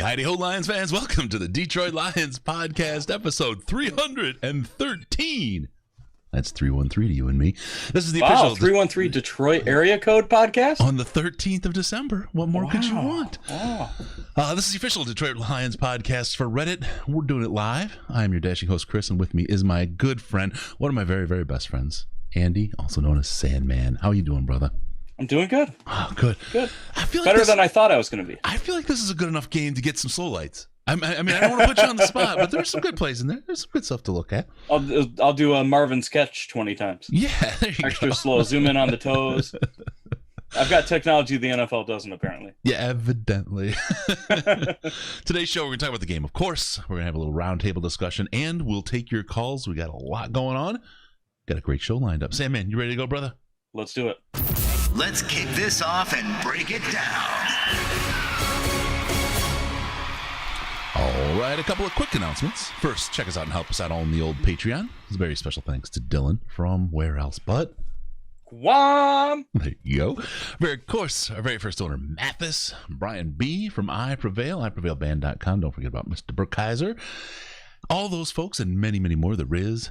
Hi-ho, Lions fans. Welcome to the Detroit Lions podcast, episode 313. That's 313 to you and me. This is the official 313 Detroit area code podcast on the 13th of December. What more could you want? Wow. This is the official Detroit Lions podcast for Reddit. We're doing it live. I'm your dashing host, Chris, and with me is my good friend, one of my very, very best friends, Andy, also known as Sandman. How are you doing, brother? I'm doing good. Oh, good. Good. I feel better than I thought I was going to be. I feel like this is a good enough game to get some slow lights. I mean, I don't want to put you on the spot, but there's some good plays in there. There's some good stuff to look at. I'll do a Marvin sketch 20 times. Yeah, there you Extra go. slow. Zoom in on the toes. I've got technology the NFL doesn't, apparently. Yeah, evidently. Today's show, we're going to talk about the game, of course. We're going to have a little roundtable discussion, and we'll take your calls. We got a lot going on. Got a great show lined up. Sandman, you ready to go, brother? Let's do it. Let's kick this off and break it down. All right, a couple of quick announcements. First, check us out and help us out on the old Patreon. It's a very special thanks to Dylan from where else but Guam. there you go. Of course, our very first owner, Mathis, Brian B. from I Prevail, iprevailband.com. Don't forget about Mr. Burkeiser. All those folks and many, many more. The Riz,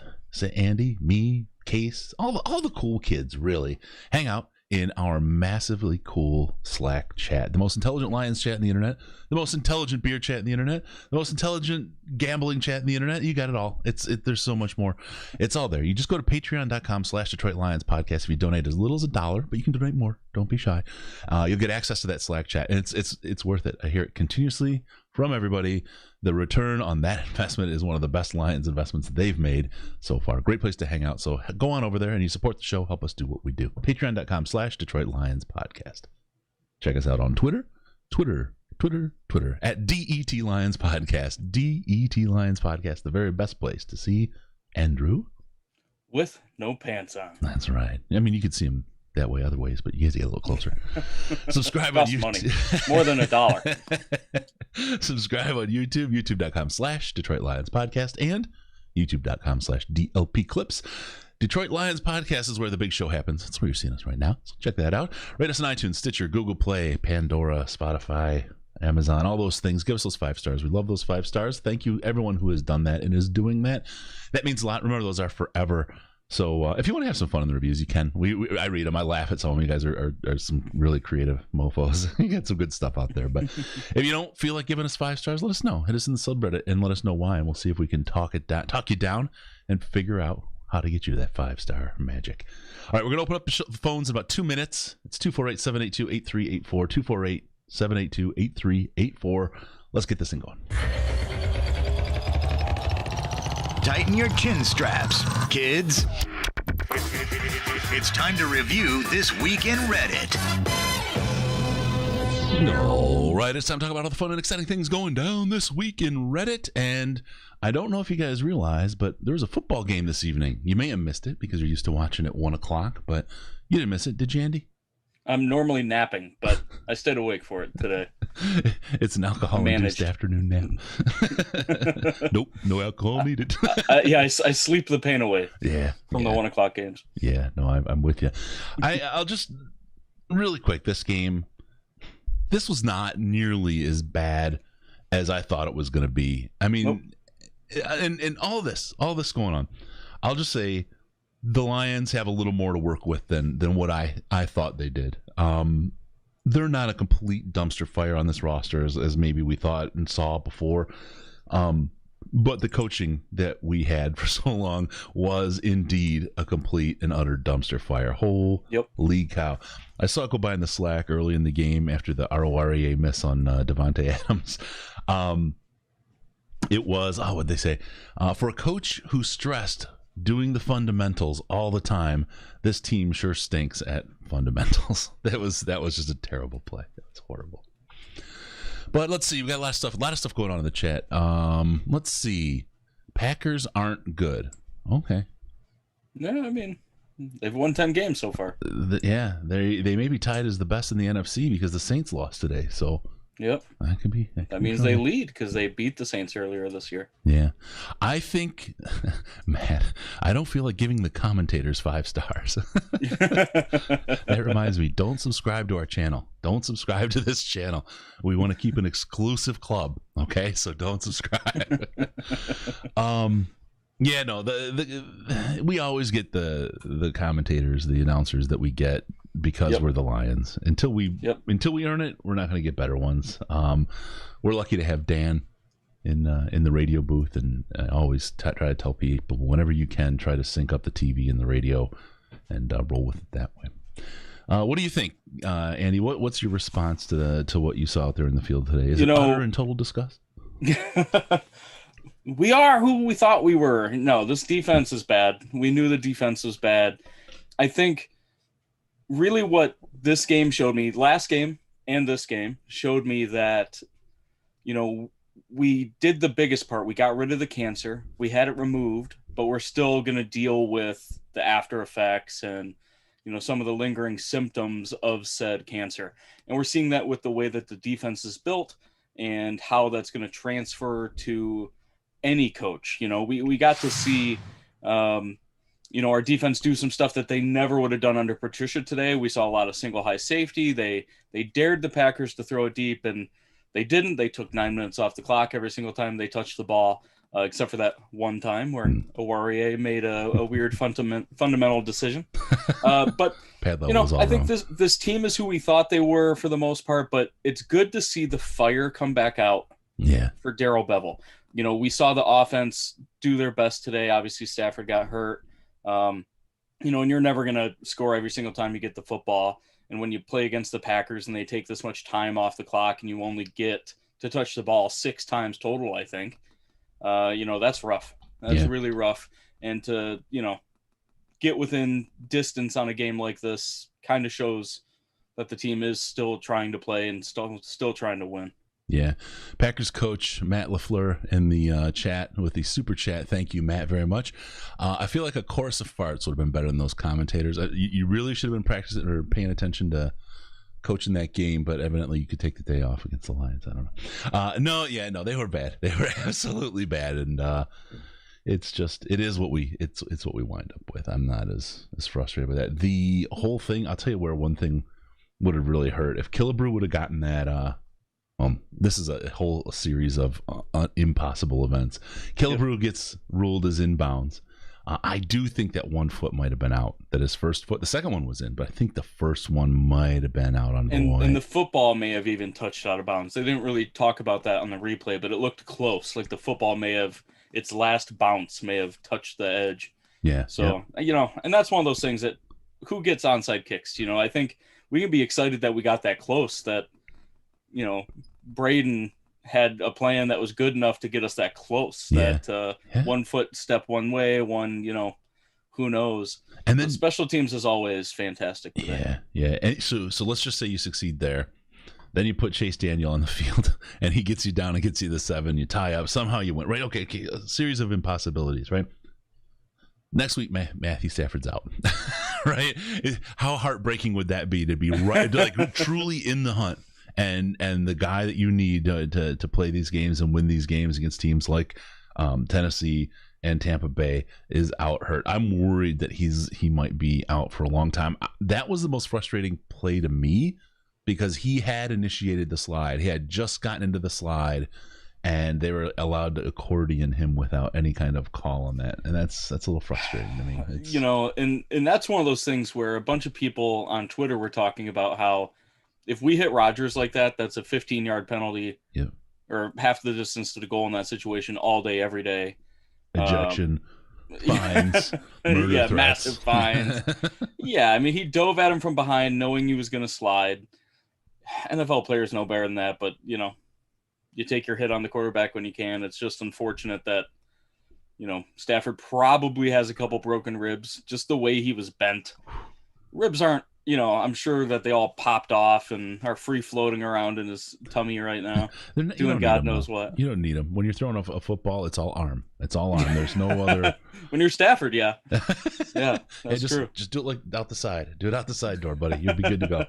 Andy, me, Case, all the cool kids, really, hang out in our massively cool Slack chat. The most intelligent Lions chat in the internet, the most intelligent beer chat in the internet, the most intelligent gambling chat in the internet. You got it all. There's so much more. It's all there. You just go to patreon.com/Detroit Lions podcast. If you donate as little as $1, but you can donate more. Don't be shy. You'll get access to that Slack chat, and it's worth it. I hear it continuously from everybody. The return on that investment is one of the best Lions investments they've made so far. Great place to hang out. So go on over there and you support the show. Help us do what we do. Patreon.com/Detroit Lions podcast. Check us out on Twitter at DET Lions podcast. DET Lions podcast, the very best place to see Andrew With no pants on. That's right. I mean, you could see him that way other ways, but you guys get a little closer. Subscribe on YouTube. Money. More than $1. Subscribe on YouTube, youtube.com/Detroit Lions podcast and youtube.com/DLP clips. Detroit Lions podcast is where the big show happens. That's where you're seeing us right now. So check that out. Rate us on iTunes, Stitcher, Google Play, Pandora, Spotify, Amazon, all those things. Give us those 5 stars. We love those 5 stars. Thank you, everyone who has done that and is doing that. That means a lot. Remember, those are forever. So if you want to have some fun in the reviews, you can. I read them. I laugh at some of them. You guys are some really creative mofos. You got some good stuff out there. But if you don't feel like giving us 5 stars, let us know. Hit us in the subreddit and let us know why, and we'll see if we can talk you down and figure out how to get you to that 5-star magic. All right, we're going to open up the phones in about 2 minutes. It's 248-782-8384, 248-782-8384. Let's get this thing going. Tighten your chin straps, kids. It's time to review this week in Reddit. All right, it's time to talk about all the fun and exciting things going down this week in Reddit. And I don't know if you guys realize, but there was a football game this evening. You may have missed it because you're used to watching at 1 o'clock, but you didn't miss it, did you, Andy? I'm normally napping, but I stayed awake for it today. It's an alcohol-induced afternoon nap. Nope, no alcohol needed. I sleep the pain away. Yeah, from the 1 o'clock games. Yeah, no, I'm with you. I'll just really quick. This game, this was not nearly as bad as I thought it was going to be. I mean, nope. and all this going on, I'll just say the Lions have a little more to work with than what I thought they did. They're not a complete dumpster fire on this roster as maybe we thought and saw before. But the coaching that we had for so long was indeed a complete and utter dumpster fire. Holy cow. I saw it go by in the Slack early in the game after the ROREA miss on Devontae Adams. It was, what'd they say? For a coach who stressed doing the fundamentals all the time, this team sure stinks at fundamentals. That was just a terrible play. That's horrible. But let's see. We got a lot of stuff going on in the chat. Let's see. Packers aren't good. Okay. No, I mean, they've won 10 games so far. They may be tied as the best in the NFC because the Saints lost today. So Yep. That means they lead because they beat the Saints earlier this year. Yeah. I think, man, I don't feel like giving the commentators 5 stars. That reminds me, don't subscribe to our channel. Don't subscribe to this channel. We want to keep an exclusive club. Okay. So don't subscribe. Yeah, no, we always get the commentators, the announcers that we get because we're the Lions. Until we earn it, we're not going to get better ones. We're lucky to have Dan in the radio booth, and I always try to tell people whenever you can, try to sync up the TV and the radio and roll with it that way. What do you think, Andy? What's your response to what you saw out there in the field today? Is it utter and total disgust? We are who we thought we were. No, this defense is bad. We knew the defense was bad. I think really what this game showed me, last game and this game, showed me that, we did the biggest part. We got rid of the cancer. We had it removed, but we're still going to deal with the after effects and, some of the lingering symptoms of said cancer. And we're seeing that with the way that the defense is built and how that's going to transfer to any coach. We got to see, our defense do some stuff that they never would have done under Patricia today. We saw a lot of single high safety. They dared the Packers to throw it deep, and they didn't. They took 9 minutes off the clock every single time they touched the ball, except for that one time where Awarie made a weird fundamental decision. But I think this team is who we thought they were for the most part. But it's good to see the fire come back out. Yeah. For Darrell Bevel. We saw the offense do their best today. Obviously, Stafford got hurt. And you're never going to score every single time you get the football. And when you play against the Packers and they take this much time off the clock and you only get to touch the ball 6 times total, I think, that's rough. That's really rough. And to, get within distance on a game like this kind of shows that the team is still trying to play and still trying to win. Yeah. Packers coach Matt LaFleur in the chat with the super chat. Thank you, Matt, very much. I feel like a chorus of farts would have been better than those commentators. You really should have been practicing or paying attention to coaching that game, but evidently you could take the day off against the Lions. I don't know. No, they were bad. They were absolutely bad. And it is what it's what we wind up with. I'm not as frustrated with that. The whole thing, I'll tell you where one thing would have really hurt. If Killebrew would have gotten that, this is a whole series of impossible events. Killebrew gets ruled as inbounds. I do think that one foot might have been out. That his first foot, the second one was in, but I think the first one might have been out on the line. And the football may have even touched out of bounds. They didn't really talk about that on the replay, but it looked close. Like the football may have, its last bounce may have touched the edge. Yeah. So, and that's one of those things that who gets onside kicks? I think we can be excited that we got that close, that, Braden had a plan that was good enough to get us that close. That 1 foot step one way, one, who knows. And then the special teams is always fantastic today. Yeah. And so let's just say you succeed there. Then you put Chase Daniel on the field, and he gets you down and gets you the 7. You tie up. Somehow you win. Right? Okay. A series of impossibilities. Right. Next week, Matthew Stafford's out. Right? How heartbreaking would that be to be right, like truly in the hunt? And the guy that you need to play these games and win these games against teams like Tennessee and Tampa Bay is out hurt. I'm worried that he might be out for a long time. That was the most frustrating play to me because he had initiated the slide. He had just gotten into the slide, and they were allowed to accordion him without any kind of call on that. And that's a little frustrating to me. And that's one of those things where a bunch of people on Twitter were talking about how if we hit Rodgers like that, that's a 15-yard penalty, or half the distance to the goal in that situation all day, every day. Ejection, fines, murder threats. Massive fines. He dove at him from behind, knowing he was going to slide. NFL players know better than that, but you take your hit on the quarterback when you can. It's just unfortunate that Stafford probably has a couple broken ribs. Just the way he was bent, ribs aren't. I'm sure that they all popped off and are free floating around in his tummy right now, doing God knows what. You don't need them. When you're throwing a football, it's all arm. It's all arm. There's no other. When you're Stafford, yeah, that's true. Just do it like out the side. Do it out the side door, buddy. You'll be good to go.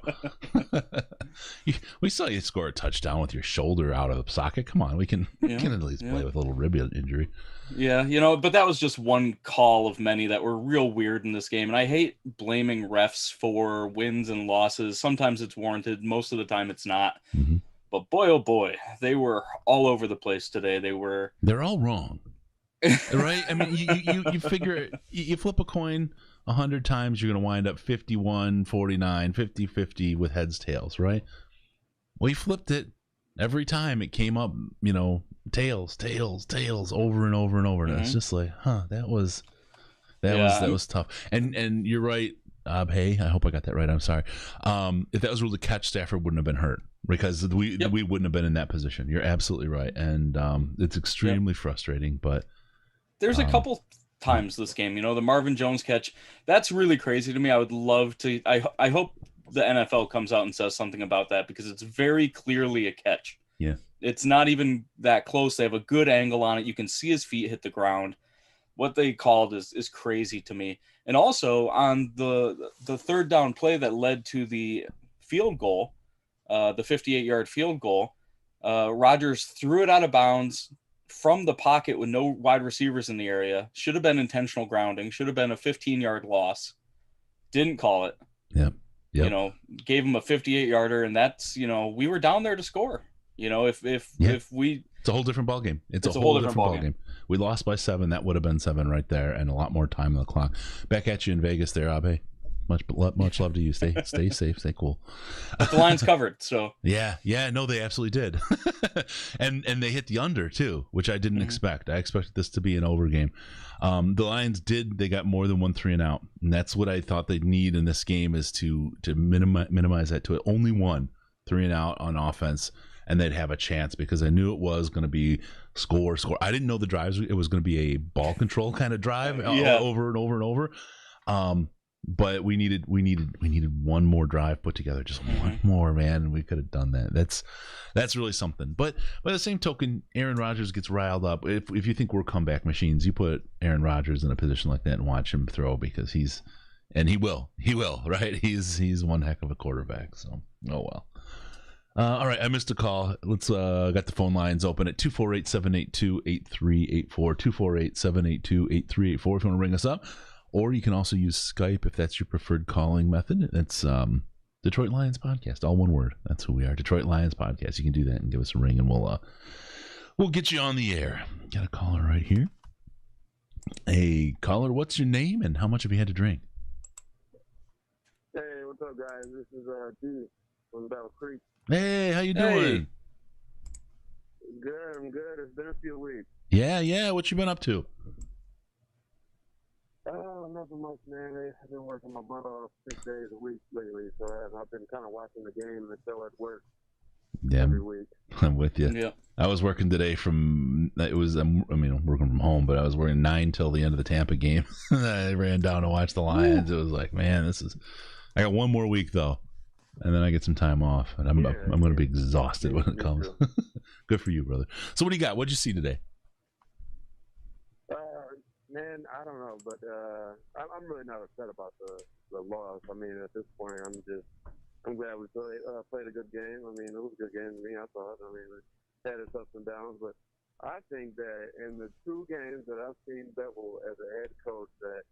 We saw you score a touchdown with your shoulder out of the socket. Come on, we can at least play with a little rib injury. Yeah, but that was just one call of many that were real weird in this game. And I hate blaming refs for wins and losses. Sometimes it's warranted. Most of the time it's not. Mm-hmm. But boy, oh boy, they were all over the place today. They're all wrong. Right? I mean, you figure you flip a coin 100 times, you're going to wind up 51, 49, 50, 50 with heads, tails, right? Well, you flipped it every time. It came up, tails, over and over and over. And it's just like, that was tough. And you're right, Abhay. I hope I got that right. I'm sorry. If that was ruled a catch, Stafford wouldn't have been hurt because we wouldn't have been in that position. You're absolutely right. And it's extremely frustrating, but there's a couple times this game, the Marvin Jones catch, that's really crazy to me. I would love to, I hope the NFL comes out and says something about that because it's very clearly a catch. Yeah. It's not even that close. They have a good angle on it. You can see his feet hit the ground. What they called is crazy to me. And also on the third down play that led to the field goal, the 58-yard field goal, Rodgers threw it out of bounds from the pocket with no wide receivers in the area. Should have been intentional grounding. Should have been a 15-yard loss. Didn't call it. Yep. Gave him a 58-yarder, and that's, we were down there to score. If we... It's a whole different ballgame. It's a whole different ballgame. We lost by 7. That would have been 7 right there, and a lot more time on the clock. Back at you in Vegas there, Abe. Much love to you. Stay safe, stay cool. But the line's covered, so yeah, no, they absolutely did, and they hit the under too, which I didn't expect. I expected this to be an over game. The Lions they got more than 1 3 and out, and that's what I thought they'd need in this game is to minimize that to only 1 3 and out on offense, and they'd have a chance because I knew it was going to be score. I didn't know the drives. It was going to be a ball control kind of drive over and over and over. But we needed one more drive put together, just one more, man, and we could have done that. That's really something. But by the same token, Aaron Rodgers gets riled up. If you think we're comeback machines, you put Aaron Rodgers in a position like that and watch him throw because he will, right? He's one heck of a quarterback. So well. All right, I missed a call. Let's got the phone lines open at 248-782-8384, 248-782-8384 if you want to ring us up. Or you can also use Skype if that's your preferred calling method. It's Detroit Lions Podcast, all one word. That's who we are, Detroit Lions Podcast. You can do that and give us a ring, and we'll get you on the air. Got a caller right here. Hey, caller, what's your name and how much have you had to drink? Hey, what's up, guys? This is D from Battle Creek. Hey, how you doing? Good, I'm good. It's been a few weeks. Yeah. What you been up to? Nothing much, man. I've been working my butt off 6 days a week lately, so I've been kind of watching the game and still at work every week. I'm with you. Yeah. I was working today I'm working from home, but I was working 9 till the end of the Tampa game. I ran down to watch the Lions. It was like, man, I got one more week, though, and then I get some time off, and I'm going to be exhausted when it comes. Good for you, brother. So what do you got? What'd you see today? Man, I don't know, but I'm really not upset about the loss. I mean, at this point, I'm glad we played a good game. I mean, it was a good game to me, I thought. I mean, it had its ups and downs, but I think that in the 2 games that I've seen Bevel as a head coach, that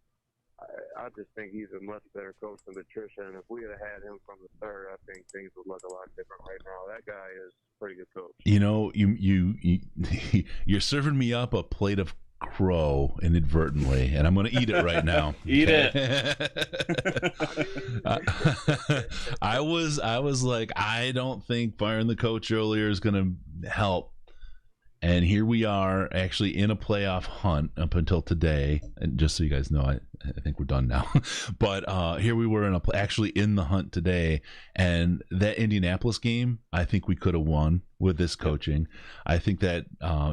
I just think he's a much better coach than Patricia. And if we had had him from the third, I think things would look a lot different right now. That guy is a pretty good coach. You're serving me up a plate of crow inadvertently, and I'm going to eat it right now. Eat it. I was like, I don't think firing the coach earlier is going to help. And here we are actually in a playoff hunt up until today. And just so you guys know, I think we're done now. But here we were actually in the hunt today. And that Indianapolis game, I think we could have won with this coaching. I think that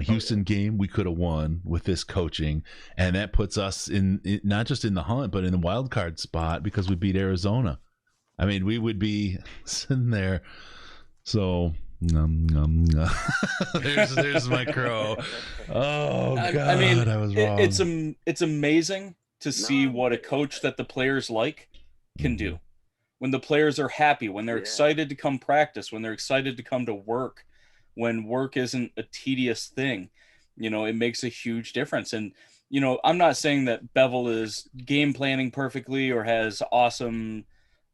Houston game, we could have won with this coaching. And that puts us in not just in the hunt, but in the wild card spot because we beat Arizona. I mean, we would be sitting there. So... There's my crow. Oh God, I mean, I was wrong. It's amazing to see what a coach that the players like can do. when the players are happy, when they're Yeah. excited to come practice, when they're excited to come to work, when work isn't a tedious thing, it makes a huge difference. And, I'm not saying that Bevel is game planning perfectly or has awesome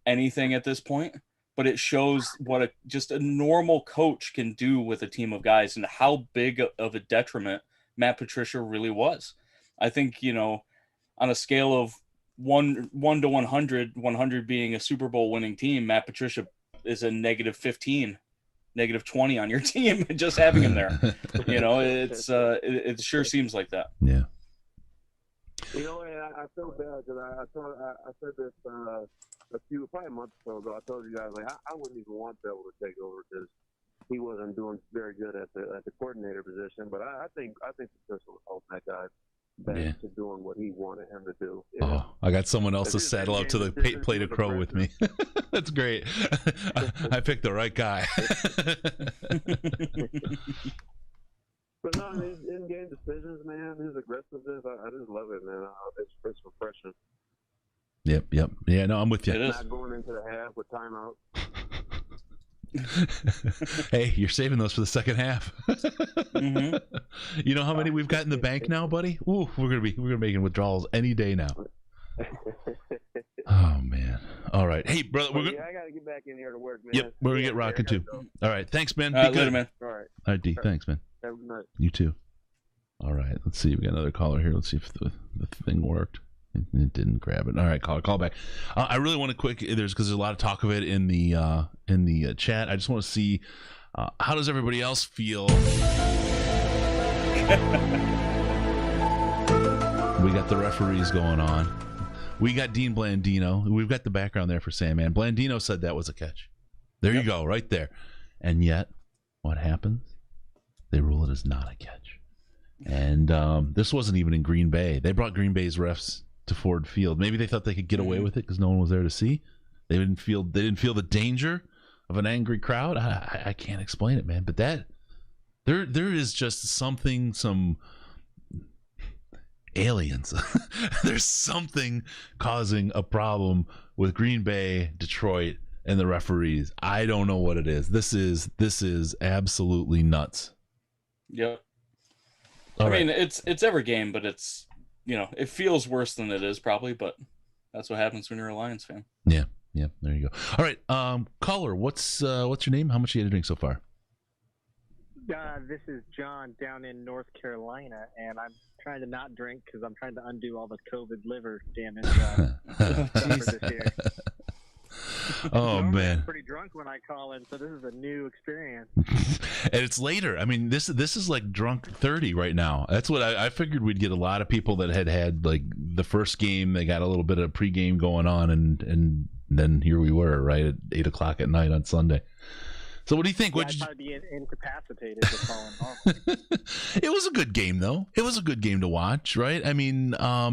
anything at this point, but it shows what just a normal coach can do with a team of guys and how big of a detriment Matt Patricia really was. I think, on a scale of 1 to 100, 100 being a Super Bowl winning team, Matt Patricia is a -15, -20 on your team, just having him there. It sure seems like that. Yeah. I feel bad because I said this probably a month or so ago. I told you guys I wouldn't even want Bevel to take over because he wasn't doing very good at the coordinator position. But I think Patricia will hold that guy back to doing what he wanted him to do. Oh, I got someone else to saddle up to the plate of crow with me. That's great. I picked the right guy. But no, his in-game decisions, man, his aggressiveness, I just love it, man. It's refreshing. Yep. Yeah, no, I'm with you. It is. Not going into the half with timeout. Hey, you're saving those for the second half. Mm-hmm. You know how many we've got in the bank now, buddy? Ooh, we're gonna be making withdrawals any day now. Oh man. All right. Hey, brother, I gotta get back in here to work, man. Yep, we're gonna get rocking too. All right. Thanks, man. All right, later, man. All right. All right, D. Thanks, man. Have a good night. You too. All right. Let's see. We got another caller here. Let's see if the thing worked. It didn't grab it. All right, call back. I really want to because there's a lot of talk of it in the chat. I just want to see how does everybody else feel. We got the referees going on. We got Dean Blandino. We've got the background there for Sandman. Blandino said that was a catch. There you go, right there. And yet, what happens? They rule it as not a catch. And this wasn't even in Green Bay. They brought Green Bay's refs to Ford Field. Maybe they thought they could get away with it because no one was there to see. They didn't feel the danger of an angry crowd. I can't explain it, man. But there is just some aliens. There's something causing a problem with Green Bay, Detroit, and the referees. I don't know what it is. This is absolutely nuts. Yep. All I right. mean, it's every game, but it's it feels worse than it is probably, but that's what happens when you're a Lions fan. Yeah, there you go. All right, caller, what's your name? How much are you drinking so far? This is John down in North Carolina, and I'm trying to not drink because I'm trying to undo all the COVID liver damage suffered this year. Oh man, I'm pretty drunk when I call in, so this is a new experience. And it's later. I mean, this is like drunk 30 right now. That's what I figured. We'd get a lot of people that had like the first game. They got a little bit of pregame going on, and then here we were right at 8:00 at night on Sunday. So what do you think? I'd probably be incapacitated for calling home. It was a good game, though. It was a good game to watch, right? I mean, I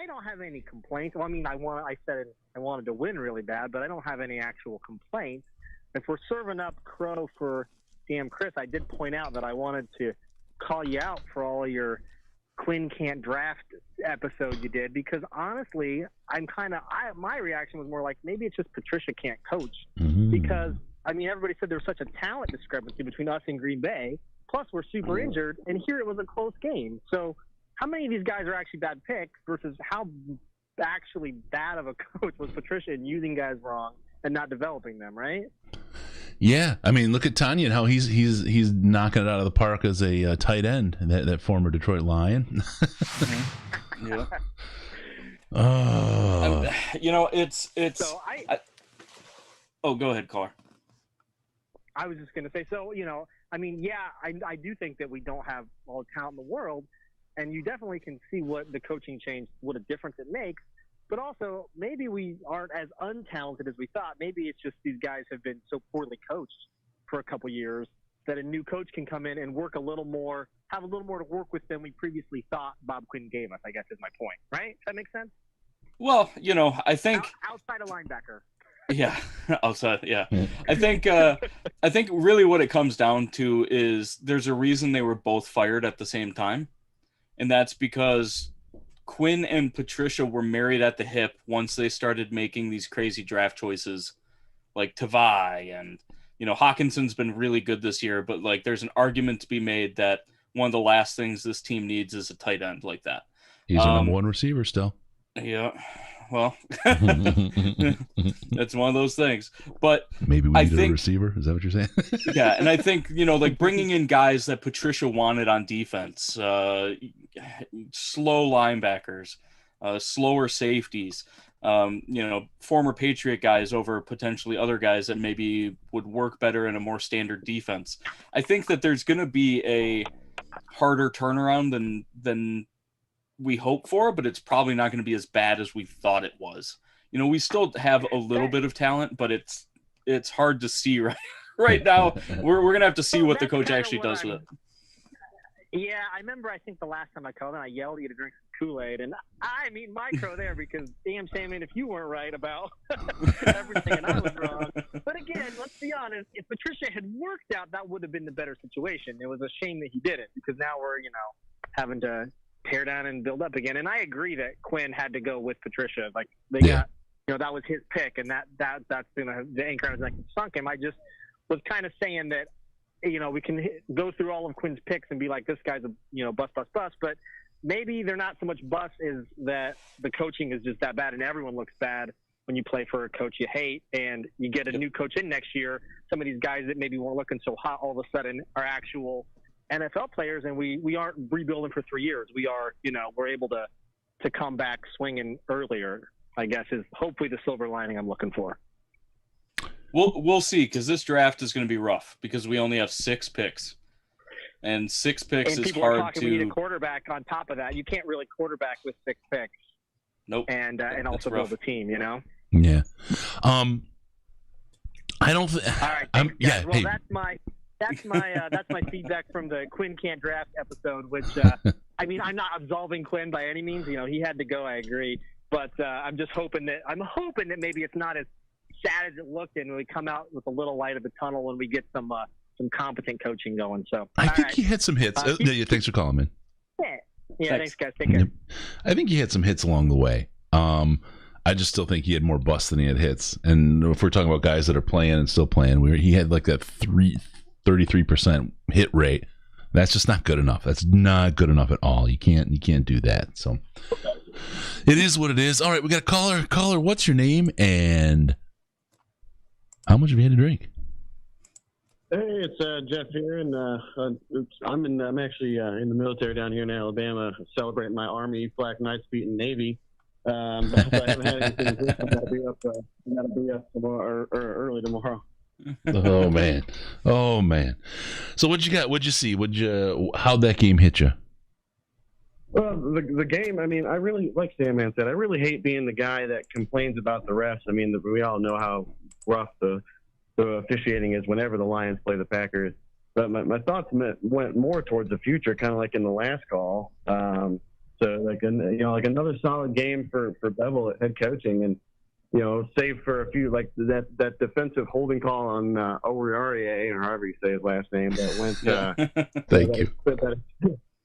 don't have any complaints. Well, I mean, I said I wanted to win really bad, but I don't have any actual complaints. If we're serving up crow for damn Chris, I did point out that I wanted to call you out for all your Quinn can't draft episode you did, because honestly, my reaction was more like maybe it's just Patricia can't coach, because I mean everybody said there was such a talent discrepancy between us and Green Bay. Plus we're super injured, and here it was a close game. So how many of these guys are actually bad picks versus how actually bad of a coach was Patricia in using guys wrong and not developing them, right? Yeah, I mean, look at Tanya and how he's knocking it out of the park as a tight end, that former Detroit Lion. Yeah. Oh, it's. So oh, go ahead, caller. I was just going to say, so, I mean, yeah, I do think that we don't have all the talent in the world, and you definitely can see what the coaching change, what a difference it makes. But also, maybe we aren't as untalented as we thought. Maybe it's just these guys have been so poorly coached for a couple years that a new coach can come in and work a little more, have a little more to work with than we previously thought Bob Quinn gave us, I guess is my point. Right? Does that make sense? Well, I think outside of linebacker. Yeah, outside. Yeah, I think really what it comes down to is there's a reason they were both fired at the same time, and that's because Quinn and Patricia were married at the hip once they started making these crazy draft choices like Tavai and, Hawkinson's been really good this year, but like there's an argument to be made that one of the last things this team needs is a tight end like that. He's our number one receiver still. Yeah. Well, that's one of those things. But maybe we need a receiver. Is that what you're saying? Yeah, and I think like bringing in guys that Patricia wanted on defense, slow linebackers, slower safeties, former Patriot guys over potentially other guys that maybe would work better in a more standard defense. I think that there's going to be a harder turnaround than we hope for, but it's probably not going to be as bad as we thought it was. We still have a little bit of talent, but it's hard to see right now. We're going to have to see what the coach actually does with it. Yeah, I remember, I think the last time I called in, I yelled at you to drink some Kool-Aid, and I mean micro there because damn Sammy, if you weren't right about everything and I was wrong. But again, let's be honest, if Patricia had worked out, that would have been the better situation. It was a shame that he didn't, because now we're, having to tear down and build up again. And I agree that Quinn had to go with Patricia. Like they got, that was his pick, and that's the anchor was like sunk him. I just was kind of saying that, we can go through all of Quinn's picks and be like, this guy's a bust, but maybe they're not so much bust is that the coaching is just that bad, and everyone looks bad when you play for a coach you hate, and you get a new coach in next year. Some of these guys that maybe weren't looking so hot all of a sudden are actual NFL players, and we aren't rebuilding for 3 years. We are, we're able to come back swinging earlier, I guess, is hopefully the silver lining I'm looking for. We'll see, because this draft is going to be rough because we only have 6 picks, and 6 picks is hard to. We need a quarterback on top of that. You can't really quarterback with 6 picks. Nope. And also build a team, Yeah. I don't. All right. Well, hey. That's my feedback from the Quinn can't draft episode, which I'm not absolving Quinn by any means. He had to go. I agree, but I'm just hoping that maybe it's not as sad as it looked, and we come out with a little light at the tunnel when we get some competent coaching going. So I think he had some hits. Thanks for calling, man. Yeah. Thanks, guys. Take care. I think he had some hits along the way. I just still think he had more busts than he had hits. And if we're talking about guys that are playing and still playing, he had like that 33% hit rate. That's just not good enough. That's not good enough at all. You can't do that. So it is what it is. All right, we got a caller. Caller, what's your name and how much have you had to drink? Hey, it's Jeff here, and I'm actually in the military down here in Alabama, celebrating my Army Black Knights beating Navy. But I haven't had anything to drink. I gotta be up tomorrow or early tomorrow. Oh man. So what you got? What'd you see? How'd that game hit you? Well, the game, I really, like Sandman said, I really hate being the guy that complains about the refs. We all know how rough the officiating is whenever the Lions play the Packers. But my thoughts went more towards the future, kind of like in the last call. So like another solid game for Bevel at head coaching, and save for a few, like that defensive holding call on Oriarie, or however you say his last name, that went. Thank you.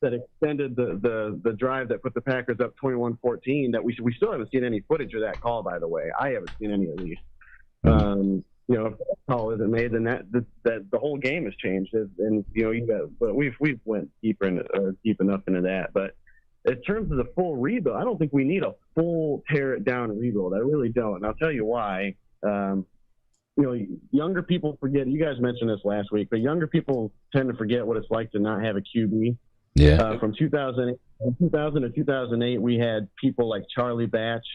That extended the drive that put the Packers up 21-14. That we still haven't seen any footage of that call, by the way. I haven't seen any, at least. If that call isn't made, then that the whole game has changed. And but we've went deep enough into that. But in terms of the full rebuild, I don't think we need a full tear it down rebuild. I really don't. And I'll tell you why. Younger people forget. You guys mentioned this last week, but younger people tend to forget what it's like to not have a QB. Yeah. From 2000 to 2008, we had people like Charlie Batch,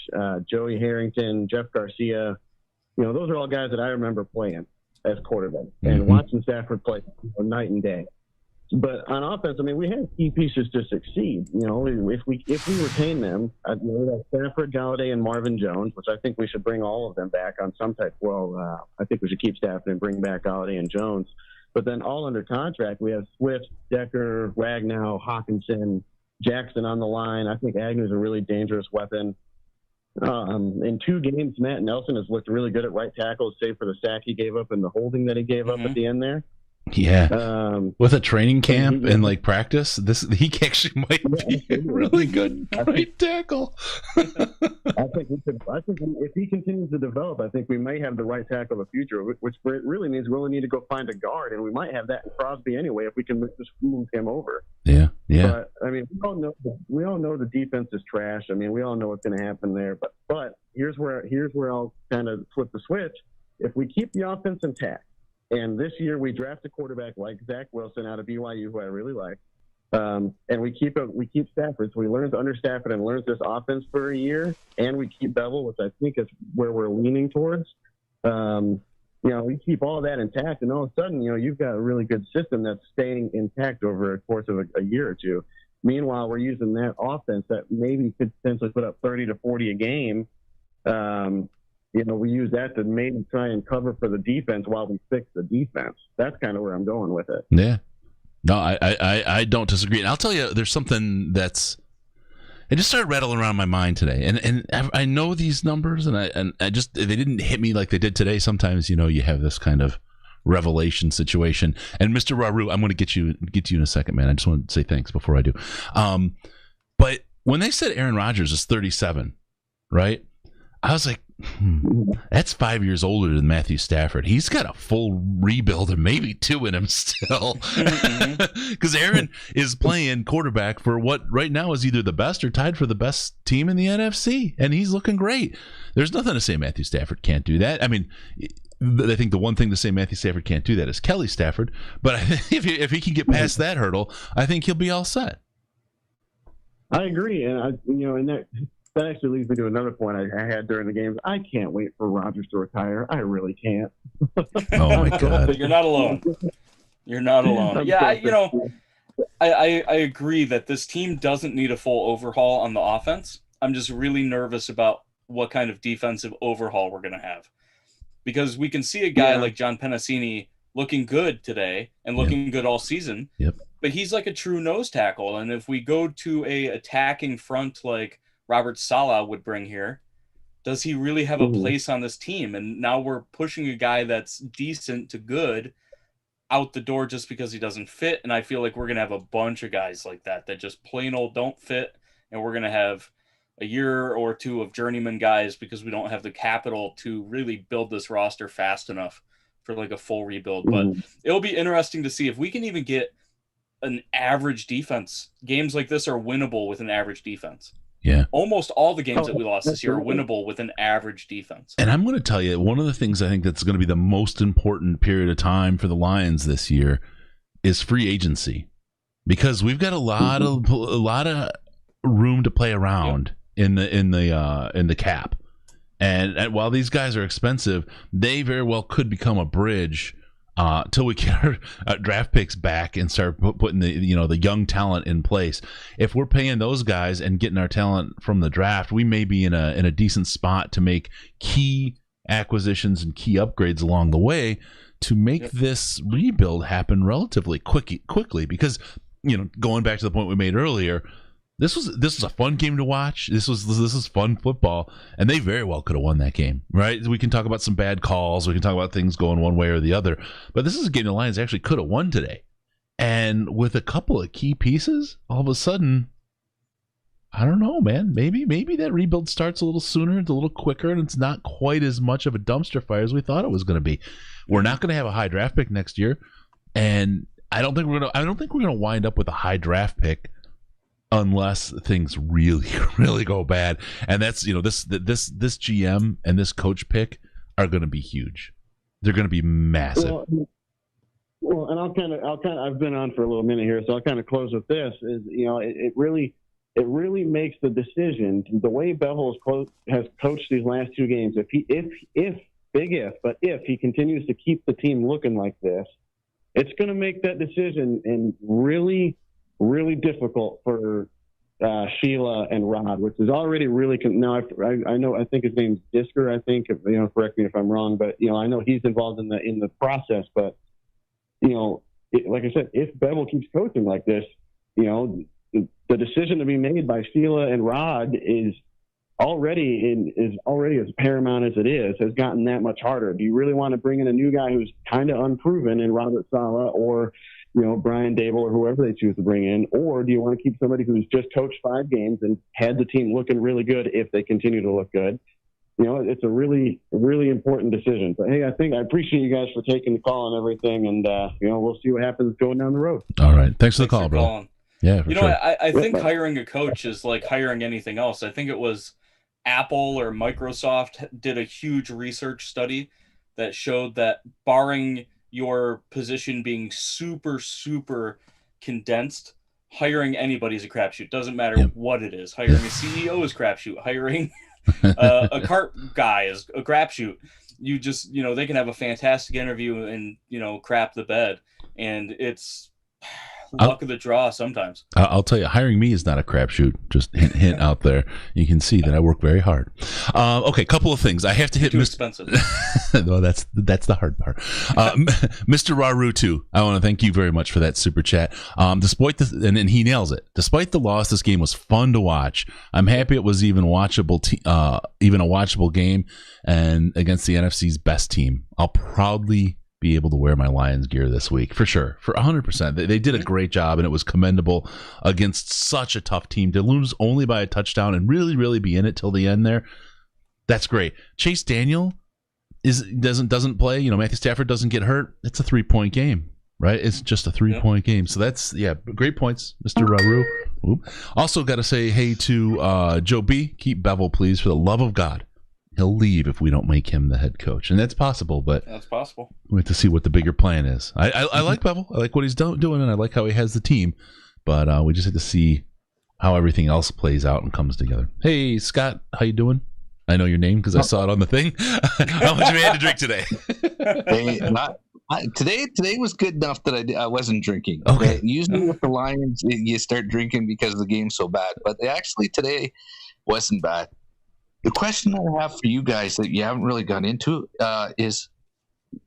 Joey Harrington, Jeff Garcia. Those are all guys that I remember playing as quarterback and watching Stafford play night and day. But on offense, we had key pieces to succeed. If we retain them, we have Stafford, Galladay, and Marvin Jones, which I think we should bring all of them back on some type. Well, I think we should keep Stafford and bring back Galladay and Jones. But then all under contract, we have Swift, Decker, Ragnow, Hawkinson, Jackson on the line. I think Agnew's a really dangerous weapon. In 2 games, Matt Nelson has looked really good at right tackle, save for the sack he gave up and the holding that he gave up at the end there. Yeah. With a training camp and like practice, he actually might be a really good right tackle. I think if he continues to develop, I think we may have the right tackle of the future, which really means we only need to go find a guard, and we might have that in Crosby anyway if we can just move him over. Yeah. But I mean, we all know the defense is trash. I mean, we all know what's going to happen there. But here's where I'll kind of flip the switch. If we keep the offense intact, and this year we draft a quarterback like Zach Wilson out of BYU, who I really like, and we keep Stafford. So he learns under Stafford and learns this offense for a year, and we keep Bevel, which I think is where we're leaning towards. We keep all of that intact, and all of a sudden, you've got a really good system that's staying intact over a course of a year or two. Meanwhile, we're using that offense that maybe could potentially put up 30 to 40 a game. We use that to maybe try and cover for the defense while we fix the defense. That's kind of where I'm going with it. Yeah. No, I don't disagree. And I'll tell you, there's something it just started rattling around my mind today. And I know these numbers, and I just, they didn't hit me like they did today. Sometimes, you have this kind of revelation situation. And Mr. Raru, I'm going to get you in a second, man. I just want to say thanks before I do. But when they said Aaron Rodgers is 37, right? I was like, that's 5 years older than Matthew Stafford. He's got a full rebuild and maybe two in him still. Because Aaron is playing quarterback for what right now is either the best or tied for the best team in the NFC. And he's looking great. There's nothing to say Matthew Stafford can't do that. I mean, I think the one thing to say Matthew Stafford can't do that is Kelly Stafford. But if he can get past that hurdle, I think he'll be all set. I agree. And that actually leads me to another point I had during the games. I can't wait for Rodgers to retire. I really can't. Oh my God! You're not alone. You're not alone. Yeah, I agree that this team doesn't need a full overhaul on the offense. I'm just really nervous about what kind of defensive overhaul we're going to have, because we can see a guy like John Penasini looking good today and looking good all season. Yep. But he's like a true nose tackle, and if we go to a attacking front like Robert Saleh would bring here, does he really have a place on this team? And now we're pushing a guy that's decent to good out the door just because he doesn't fit. And I feel like we're going to have a bunch of guys like that just plain old don't fit. And we're going to have a year or two of journeyman guys because we don't have the capital to really build this roster fast enough for like a full rebuild. But it'll be interesting to see if we can even get an average defense. Games like this are winnable with an average defense. Yeah. Almost all the games that we lost this year are winnable with an average defense. And I'm going to tell you, one of the things I think that's going to be the most important period of time for the Lions this year is free agency, because we've got a lot of room to play around in the cap. And while these guys are expensive, they very well could become a bridge till we get our draft picks back and start putting the young talent in place. If we're paying those guys and getting our talent from the draft, we may be in a decent spot to make key acquisitions and key upgrades along the way to make this rebuild happen relatively quickly. Because going back to the point we made earlier, this was a fun game to watch. This is fun football, and they very well could have won that game, right? We can talk about some bad calls. We can talk about things going one way or the other, but this is a game the Lions actually could have won today. And with a couple of key pieces, all of a sudden, I don't know, man. Maybe that rebuild starts a little sooner, it's a little quicker, and it's not quite as much of a dumpster fire as we thought it was going to be. We're not going to have a high draft pick next year, and I don't think we're going to wind up with a high draft pick unless things really, really go bad. And that's, this GM and this coach pick are going to be huge. They're going to be massive. Well, and I'll kind of, I've been on for a little minute here, so I'll kind of close with this. Is it really makes the decision, the way Bevel has coached these last two games. If he continues to keep the team looking like this, it's going to make that decision and really, really difficult for Sheila and Rod, which is already really now. I think his name's Disker. I think correct me if I'm wrong, but I know he's involved in the process. But like I said, if Bevel keeps coaching like this, the decision to be made by Sheila and Rod is already as paramount as it is, has gotten that much harder. Do you really want to bring in a new guy who's kind of unproven in Robert Saleh or, Brian Dable or whoever they choose to bring in? Or do you want to keep somebody who's just coached 5 games and had the team looking really good if they continue to look good? It's a really, really important decision. But hey, I appreciate you guys for taking the call and everything, and we'll see what happens going down the road. All right, thanks for the call, bro. Calling. Yeah, for sure. I think hiring a coach is like hiring anything else. I think it was Apple or Microsoft did a huge research study that showed that barring your position being super, super condensed, hiring anybody's a crapshoot. Doesn't matter what it is. Hiring a CEO is crapshoot. Hiring a cart guy is a crapshoot. You just, they can have a fantastic interview and, crap the bed. And it's luck of the draw sometimes. I'll tell you, hiring me is not a crapshoot. Just hint out there. You can see that I work very hard. Okay, couple of things. I have to hit. Too expensive. No, that's the hard part. Mr. Raru too. I want to thank you very much for that super chat. Despite and he nails it. Despite the loss, this game was fun to watch. I'm happy it was even watchable. Even a watchable game, and against the NFC's best team. I'll proudly be able to wear my Lions gear this week for sure, for 100%. They did a great job, and it was commendable against such a tough team to lose only by a touchdown and really be in it till the end there. That's great. Chase Daniel doesn't play. Matthew Stafford doesn't get hurt. It's a 3-point game, right? It's just a 3-point game. So that's great points, Mr. Raru. Also got to say hey to Joe B. Keep Bevel, please, for the love of God. He'll leave if we don't make him the head coach. And that's possible, but that's possible. We have to see what the bigger plan is. I like Bevel. I like what he's doing, and I like how he has the team. But we just have to see how everything else plays out and comes together. Hey, Scott, how you doing? I know your name because I saw it on the thing. How much have you had to drink today? Today was good enough that I wasn't drinking. Okay. Usually with the Lions, you start drinking because the game's so bad. But actually today wasn't bad. The question that I have for you guys that you haven't really got into is,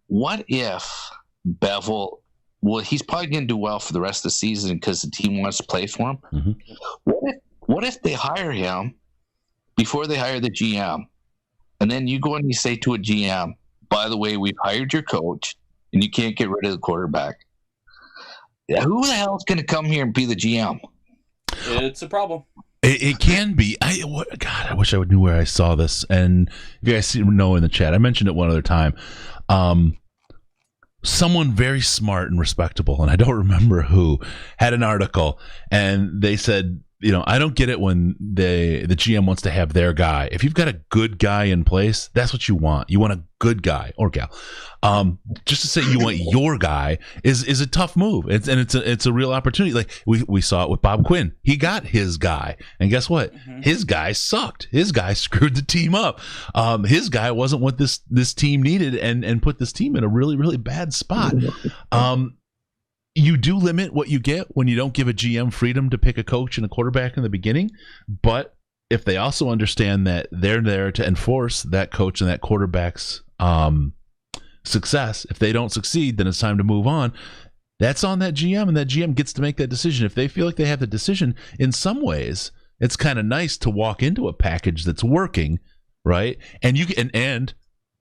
what if Bevel? Well, he's probably going to do well for the rest of the season because the team wants to play for him. Mm-hmm. What if they hire him before they hire the GM, and then you go and you say to a GM, "By the way, we've hired your coach, and you can't get rid of the quarterback." Who the hell is going to come here and be the GM? It's a problem. It can be. God, I wish I knew where I saw this. And if you guys know in the chat, I mentioned it one other time. Someone very smart and respectable, and I don't remember who, had an article, and they said, I don't get it when the GM wants to have their guy. If you've got a good guy in place, that's what you want. You want a good guy or gal. Just to say you want your guy is a tough move. It's a real opportunity. Like we saw it with Bob Quinn. He got his guy, and guess what? Mm-hmm. His guy sucked. His guy screwed the team up. His guy wasn't what this team needed, and put this team in a really bad spot. You do limit what you get when you don't give a GM freedom to pick a coach and a quarterback in the beginning. But if they also understand that they're there to enforce that coach and that quarterback's success, if they don't succeed, then it's time to move on. That's on that GM, and that GM gets to make that decision. If they feel like they have the decision, in some ways, it's kind of nice to walk into a package that's working, right? And you can, and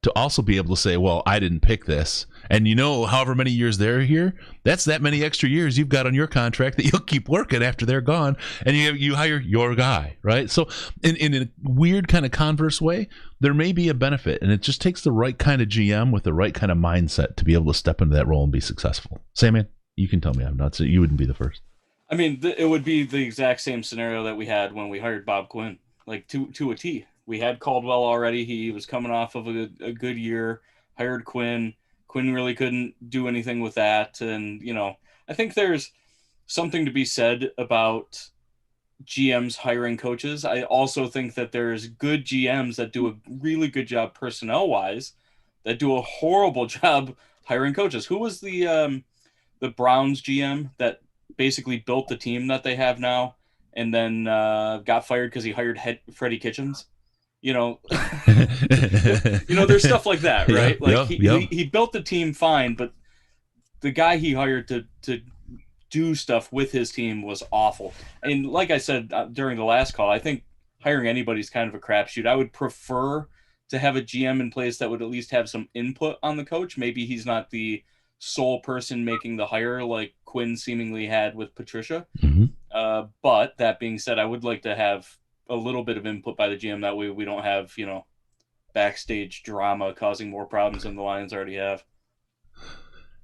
to also be able to say, well, I didn't pick this. And however many years they're here, that's that many extra years you've got on your contract that you'll keep working after they're gone, and you hire your guy, right? So in a weird kind of converse way, there may be a benefit, and it just takes the right kind of GM with the right kind of mindset to be able to step into that role and be successful. Sandman, you can tell me I'm nuts. You wouldn't be the first. I mean, it would be the exact same scenario that we had when we hired Bob Quinn, like to a T. We had Caldwell already. He was coming off of a good year, hired Quinn. Quinn really couldn't do anything with that. And, I think there's something to be said about GMs hiring coaches. I also think that there's good GMs that do a really good job personnel-wise that do a horrible job hiring coaches. Who was the Browns GM that basically built the team that they have now and then got fired because he hired Freddie Kitchens? There's stuff like that, right? He built the team fine, but the guy he hired to do stuff with his team was awful. And like I said during the last call, I think hiring anybody's kind of a crapshoot. I would prefer to have a GM in place that would at least have some input on the coach. Maybe he's not the sole person making the hire like Quinn seemingly had with Patricia. But that being said, I would like to have a little bit of input by the GM. That way we don't have, backstage drama causing more problems than the Lions already have.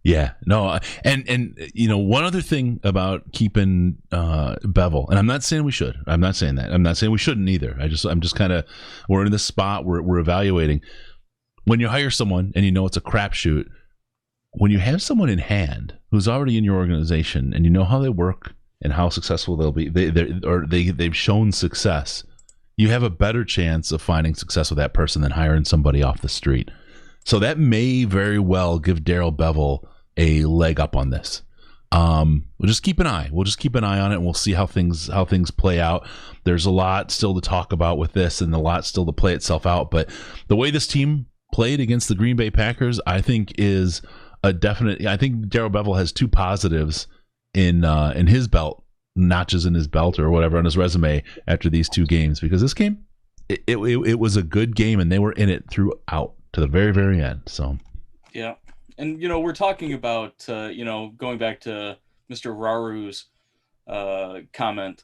Yeah, no, and one other thing about keeping Bevel, and I'm not saying we should. I'm not saying that. I'm not saying we shouldn't either. I'm just kind of, we're in this spot where we're evaluating. When you hire someone and it's a crapshoot, when you have someone in hand who's already in your organization and you know how they work and how successful they'll be, they've shown success, you have a better chance of finding success with that person than hiring somebody off the street. So that may very well give Daryl Bevel a leg up on this. We'll just keep an eye. We'll just keep an eye on it, and we'll see how things play out. There's a lot still to talk about with this, and a lot still to play itself out. But the way this team played against the Green Bay Packers, I think, is a definite. I think Daryl Bevel has two positives in his belt, notches in his belt or whatever on his resume after these two games, because this game, it was a good game, and they were in it throughout to the very, very end. So yeah. And, we're talking about, going back to Mr. Raru's comment.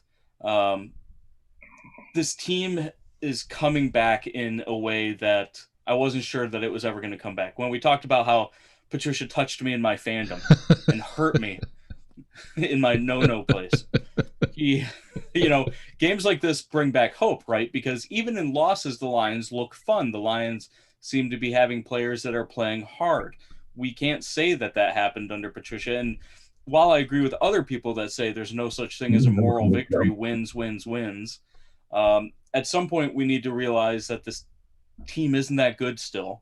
This team is coming back in a way that I wasn't sure that it was ever going to come back. When we talked about how Patricia touched me in my fandom and hurt me in my no-no place. Games like this bring back hope, right? Because even in losses, the Lions look fun. The Lions seem to be having players that are playing hard. We can't say that happened under Patricia. And while I agree with other people that say there's no such thing as a moral victory, wins, at some point we need to realize that this team isn't that good still.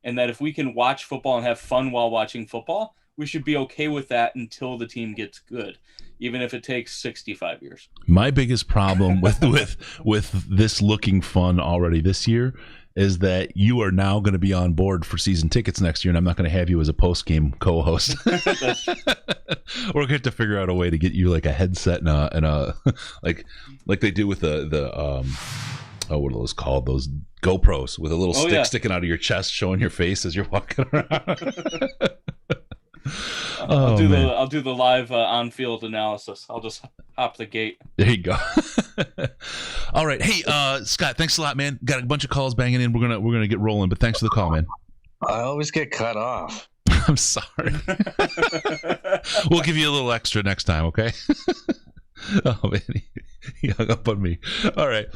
And that if we can watch football and have fun while watching football, we should be okay with that until the team gets good, even if it takes 65 years. My biggest problem with this looking fun already this year is that you are now going to be on board for season tickets next year, and I'm not going to have you as a post-game co-host. We're going to have to figure out a way to get you like a headset and a like they do with the what are those called? Those GoPros with a little stick sticking out of your chest, showing your face as you're walking around. I'll do the live on-field analysis. I'll just hop the gate. There you go. All right, hey Scott, thanks a lot, man. Got a bunch of calls banging in. We're gonna get rolling, but thanks for the call, man. I always get cut off. I'm sorry. We'll give you a little extra next time, okay? Oh man, he hung up on me. All right,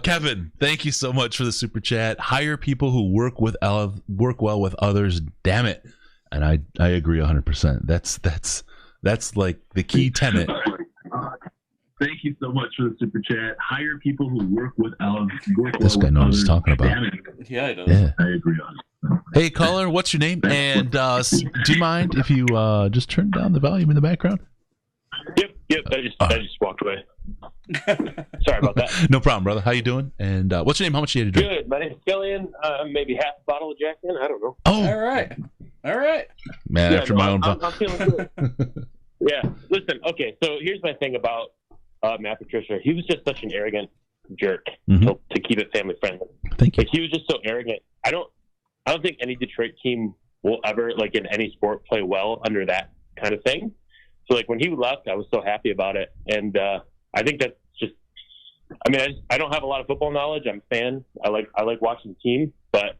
Kevin, thank you so much for the super chat. Hire people who work well with others. Damn it. And I agree 100%. That's like the key tenet. Thank you so much for the super chat. Hire people who work with this guy knows what he's talking about. Yeah, he does. Yeah. I agree on it. Hey, caller, what's your name? And do you mind if you just turn down the volume in the background? Yep. I just walked away. Sorry about that. No problem, brother. How you doing? And what's your name? How much you had to drink? Good. My name's Killian. Maybe half a bottle of Jack in. I don't know. Oh, all right. Man, after my own. I'm feeling good. Yeah. Listen. Okay. So here's my thing about Matt Patricia. He was just such an arrogant jerk. To keep it family friendly. Thank you. Like, he was just so arrogant. I don't think any Detroit team will ever, like in any sport, play well under that kind of thing. So like when he left, I was so happy about it, and I think that's just. I mean, I don't have a lot of football knowledge. I'm a fan. I like watching the team, but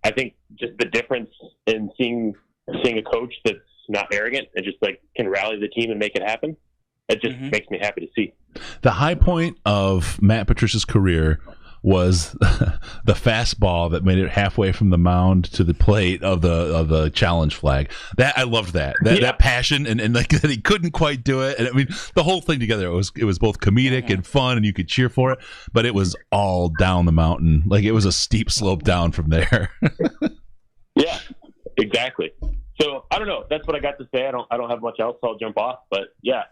I think just the difference in seeing a coach that's not arrogant and just like can rally the team and make it happen. It just makes me happy to see. The high point of Matt Patricia's career was the fastball that made it halfway from the mound to the plate of the challenge flag. That I loved that passion and like that he couldn't quite do it. And I mean, the whole thing together, it was both comedic and fun, and you could cheer for it, but it was all down the mountain. Like it was a steep slope down from there. Yeah, exactly. So I don't know. That's what I got to say. I don't have much else. So I'll jump off. But yeah,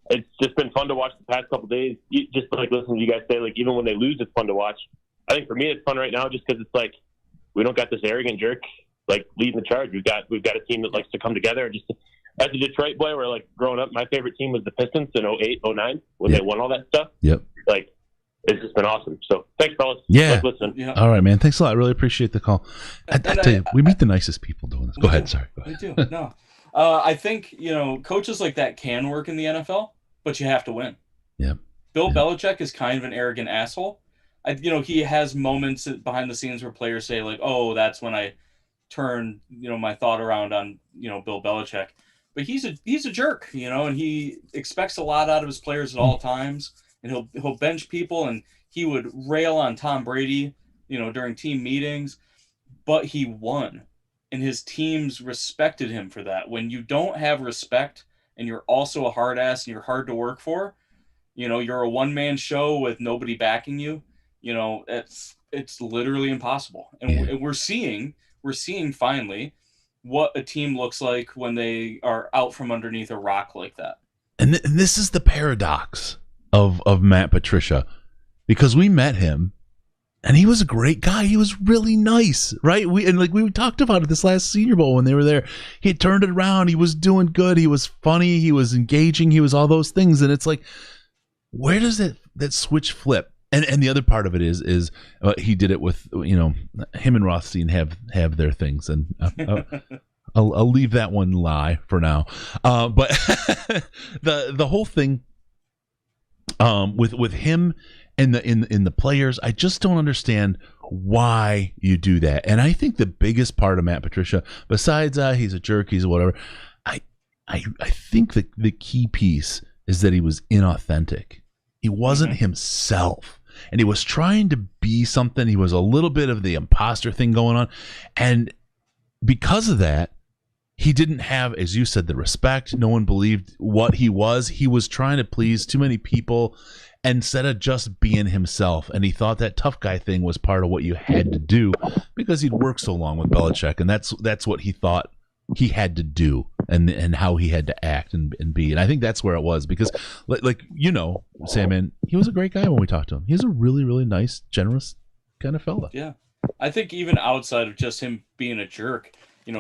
it's just been fun to watch the past couple of days. Just like listening to you guys say, like even when they lose, it's fun to watch. I think for me, it's fun right now just because it's like we don't got this arrogant jerk like leading the charge. We've got a team that likes to come together. And just as a Detroit boy, where like growing up, my favorite team was the Pistons in 08, 09 when they won all that stuff. Yep. Like it's just been awesome. So thanks, fellas. Yeah. Let's listen. Yeah. All right, man. Thanks a lot. I really appreciate the call. I tell you, we meet the nicest people doing this. Go ahead. Sorry. Go ahead. We do. No. I think, coaches like that can work in the NFL, but you have to win. Yeah. Bill Belichick is kind of an arrogant asshole. He has moments behind the scenes where players say like, "Oh, that's when I turn, my thought around on, Bill Belichick." But he's a jerk, and he expects a lot out of his players at all times, and he'll bench people, and he would rail on Tom Brady, during team meetings, but he won, and his teams respected him for that. When you don't have respect and you're also a hard ass and you're hard to work for, you're a one-man show with nobody backing you, it's literally impossible. And we're seeing finally what a team looks like when they are out from underneath a rock like that. And this is the paradox of Matt Patricia, because we met him and he was a great guy. He was really nice, right? We talked about it this last Senior Bowl when they were there. He had turned it around. He was doing good. He was funny. He was engaging. He was all those things. And it's like, where does that switch flip? And the other part of it is he did it with, him and Rothstein have their things, and I'll leave that one lie for now. But the whole thing with him and in the players, I just don't understand why you do that. And I think the biggest part of Matt Patricia, besides he's a jerk, he's whatever, I think the key piece is that he was inauthentic. He wasn't himself, and he was trying to be something. He was a little bit of the imposter thing going on, and because of that, he didn't have, as you said, the respect. No one believed what he was. He was trying to please too many people instead of just being himself, and he thought that tough guy thing was part of what you had to do because he'd worked so long with Belichick, and that's what he thought he had to do, and how he had to act and be. And I think that's where it was, because Sam, man, he was a great guy when we talked to him. He's a really, really nice, generous kind of fella. Yeah. I think even outside of just him being a jerk,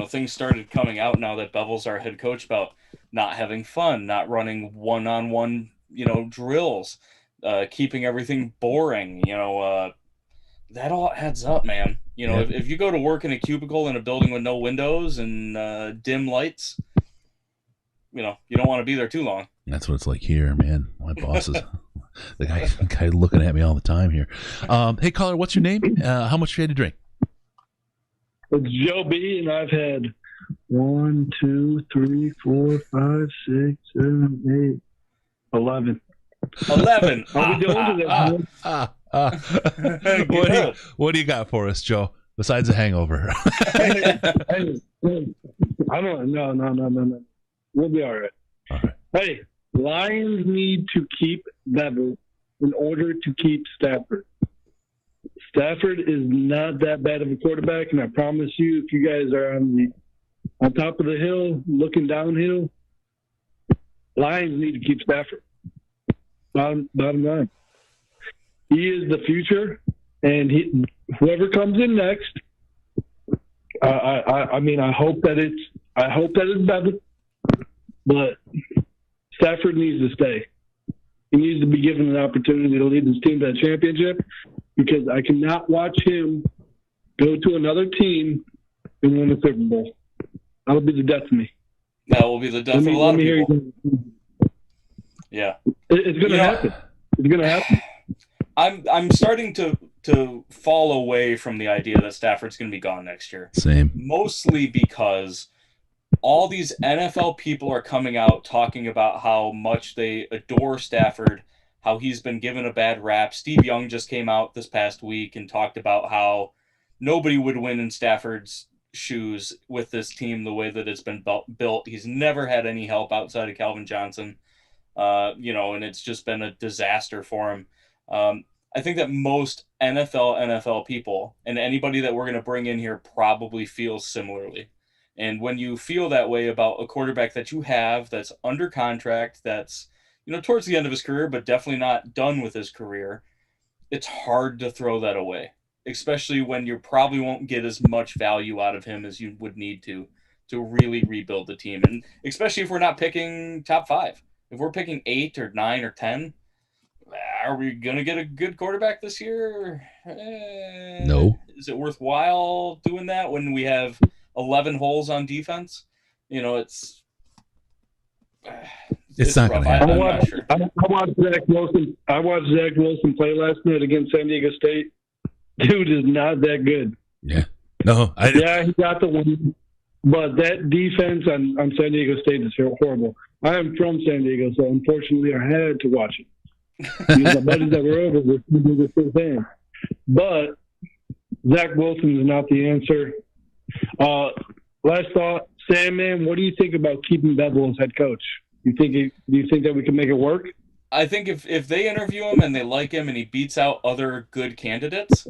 things started coming out now that Bevel's our head coach about not having fun, not running one-on-one, drills, keeping everything boring, that all adds up, man. If you go to work in a cubicle in a building with no windows and dim lights, you don't want to be there too long. That's what it's like here, man. My boss is the guy looking at me all the time here. Hey, caller, what's your name? How much you had to drink? It's Joe B, and I've had 1, 2, 3, 4, 5, 6, 7, 8, 11. 11. Are we going to that? What do you got for us, Joe? Besides a hangover? I don't know. No. We'll be all right. Hey, Lions need to keep Bevel in order to keep Stafford. Stafford is not that bad of a quarterback, and I promise you, if you guys are on top of the hill looking downhill, Lions need to keep Stafford. Bottom line. He is the future, and whoever comes in next, I hope that it's Bevel, but Stafford needs to stay. He needs to be given an opportunity to lead his team to a championship, because I cannot watch him go to another team and win the Super Bowl. That'll be the death of me. That will be the death of a lot of people. Yeah. It's going to happen. It's going to happen. I'm starting to fall away from the idea that Stafford's going to be gone next year. Same. Mostly because all these NFL people are coming out talking about how much they adore Stafford, how he's been given a bad rap. Steve Young just came out this past week and talked about how nobody would win in Stafford's shoes with this team the way that it's been built. He's never had any help outside of Calvin Johnson, and it's just been a disaster for him. I think that most NFL people and anybody that we're going to bring in here probably feels similarly. And when you feel that way about a quarterback that you have that's under contract, that's towards the end of his career, but definitely not done with his career, it's hard to throw that away, especially when you probably won't get as much value out of him as you would need to really rebuild the team. And especially if we're not picking top 5. If we're picking 8 or 9 or 10, are we going to get a good quarterback this year? No. Is it worthwhile doing that when we have 11 holes on defense? It's not going to happen. I'm not sure. I watched Zach Wilson. I watched Zach Wilson play last night against San Diego State. Dude is not that good. Yeah. No. Yeah, he got the win, but that defense on San Diego State is horrible. I am from San Diego, so unfortunately I had to watch it. My buddies that were over were the same thing. But Zach Wilson is not the answer. Last thought, Sam, man, what do you think about keeping Bevel as head coach? Do you think that we can make it work? I think if they interview him and they like him and he beats out other good candidates,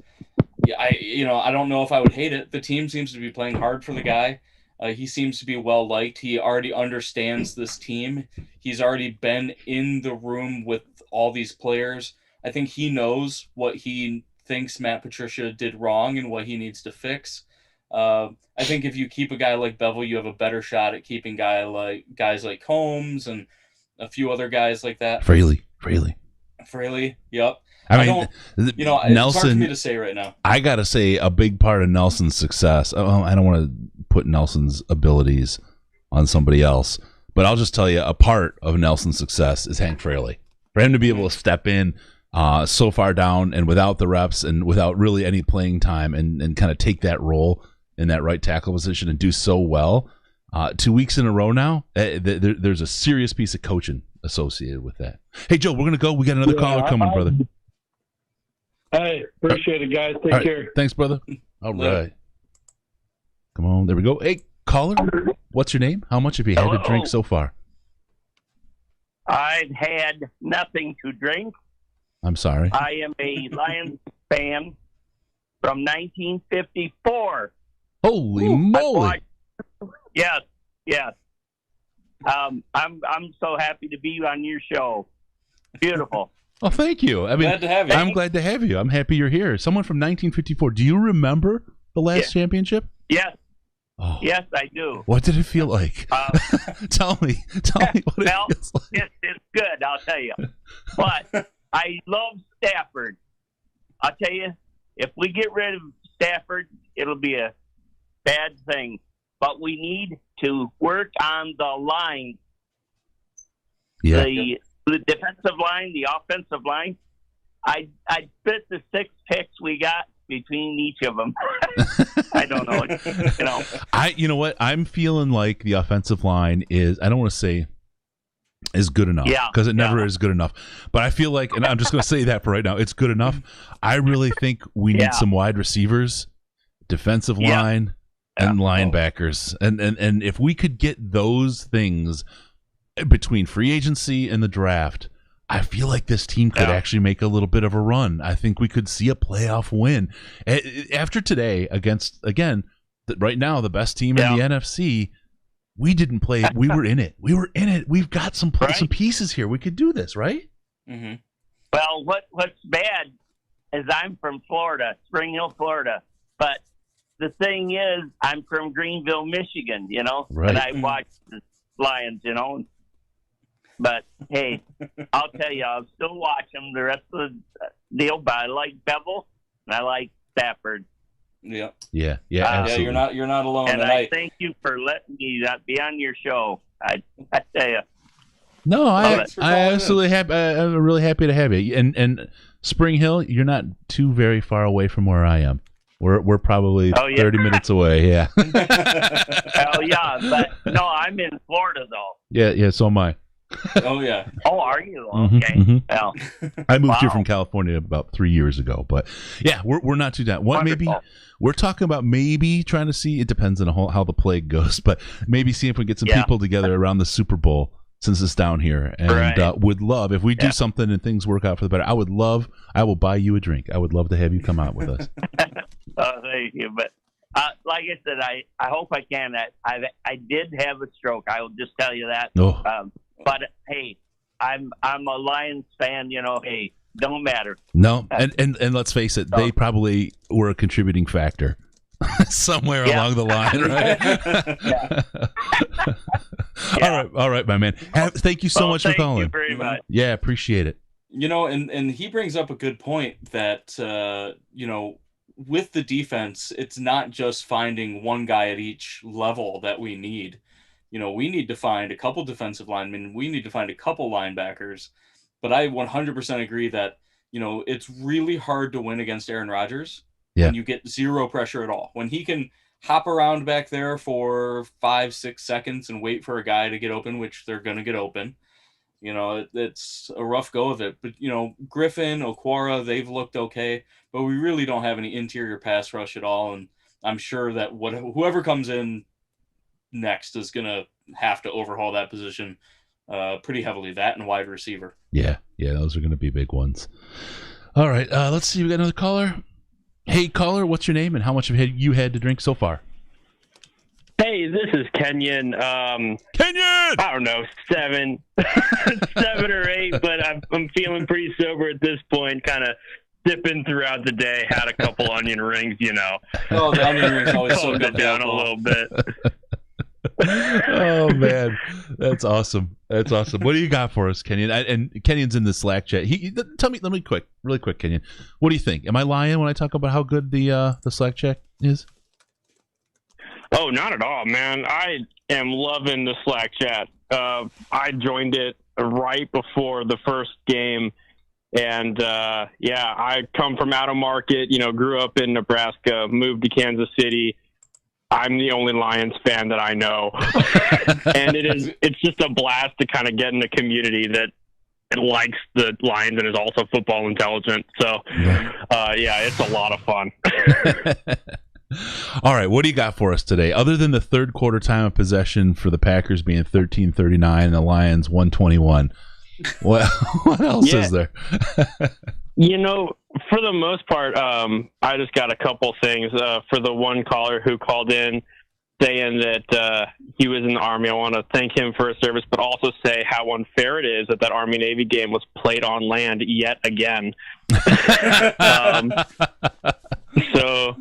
I don't know if I would hate it. The team seems to be playing hard for the guy. He seems to be well liked. He already understands this team. He's already been in the room with all these players. I think he knows what he thinks Matt Patricia did wrong and what he needs to fix. I think if you keep a guy like Bevel, you have a better shot at keeping guys like Combs and a few other guys like that. Fraley. Yep. I mean, it's Nelson, hard for me to say right now. I got to say a big part of Nelson's success. I don't want to put Nelson's abilities on somebody else, but I'll just tell you a part of Nelson's success is Hank Fraley. For him to be able to step in so far down and without the reps and without really any playing time and kind of take that role in that right tackle position and do so well 2 weeks in a row now, there's a serious piece of coaching associated with that. Hey, Joe, we're going to go. We got another caller coming, brother. Hey, appreciate it, guys. Take care. Thanks, brother. All right. Come on. There we go. Hey, caller, what's your name? How much have you had to drink so far? I've had nothing to drink. I'm sorry. I am a Lions fan from 1954. Holy moly. Yes. I'm so happy to be on your show. Beautiful. Oh, thank you. I mean, glad to have you. I'm glad to have you. I'm happy you're here. Someone from 1954. Do you remember the last championship? Yes. Oh. Yes, I do. What did it feel like? Tell me what it feels like. It's good, I'll tell you. But I love Stafford. I'll tell you, if we get rid of Stafford, it'll be a bad thing. But we need to work on the line. Yeah. The defensive line, the offensive line. I'd split the 6 picks we got between each of them. I don't know. You know what? I'm feeling like the offensive line is, I don't want to say is good enough, because it never is good enough. But I feel like, and I'm just going to say that for right now, it's good enough. I really think we need some wide receivers, defensive line, and linebackers. And if we could get those things between free agency and the draft, I feel like this team could actually make a little bit of a run. I think we could see a playoff win. After today against, again, right now, the best team in the NFC, we didn't play. We were in it. We've got some pieces here. We could do this, right? Mm-hmm. Well, what's bad is I'm from Florida, Spring Hill, Florida. But the thing is, I'm from Greenville, Michigan, right. And I watch the Lions, But, hey, I'll tell you, I'll still watch them the rest of the deal, but I like Bevel, and I like Stafford. Yeah. Yeah, absolutely. You're not alone and tonight. I thank you for letting me be on your show. I tell you. No, I'm really happy to have you. And Spring Hill, you're not too very far away from where I am. We're probably 30 minutes away. Yeah. Hell yeah, but no, I'm in Florida though. Yeah. So am I. Oh yeah. Oh, are you? Okay. Mm-hmm. Well, I moved here from California about 3 years ago, but yeah, we're not too down. Maybe we're talking about trying to see. It depends on how the plague goes, but maybe see if we get some people together around the Super Bowl since it's down here, and would love if we do something and things work out for the better. I will buy you a drink. I would love to have you come out with us. Thank you, but. Like I said, I hope I can. I did have a stroke. I will just tell you that. Oh. But hey, I'm a Lions fan. Hey, don't matter. No, and let's face it, they probably were a contributing factor somewhere along the line, right? All right, my man. Thank you so much for calling. Thank you very much. Yeah, appreciate it. And he brings up a good point that, with the defense, it's not just finding one guy at each level that we need. We need to find a couple defensive linemen. We need to find a couple linebackers. But I 100% agree that, it's really hard to win against Aaron Rodgers when you get zero pressure at all. When he can hop around back there for 5-6 seconds and wait for a guy to get open, which they're going to get open. It's a rough go of it. But, Griffin, Okwara, they've looked okay. But we really don't have any interior pass rush at all. And I'm sure that whoever comes in next is going to have to overhaul that position pretty heavily, that and wide receiver. Yeah, those are going to be big ones. All right, let's see. We got another caller. Hey, caller, what's your name and how much have you had to drink so far? Hey, this is Kenyon. Kenyon! I don't know, 7 or 8, but I'm feeling pretty sober at this point, kind of dipping throughout the day, had a couple onion rings, Oh, the onion rings always so good down a little bit. Oh man, that's awesome. What do you got for us, Kenyon? And Kenyon's in the Slack chat. Tell me, really quick, Kenyon. What do you think? Am I lying when I talk about how good the Slack chat is? Oh, not at all, man. I am loving the Slack chat. I joined it right before the first game, and I come from out of market. Grew up in Nebraska, moved to Kansas City. I'm the only Lions fan that I know. And it's just a blast to kind of get in a community that likes the Lions and is also football intelligent. So, it's a lot of fun. All right, what do you got for us today? Other than the third quarter time of possession for the Packers being 13-39 and the Lions 121, what else is there? For the most part, I just got a couple things. For the one caller who called in saying that he was in the Army, I want to thank him for his service, but also say how unfair it is that Army-Navy game was played on land yet again. So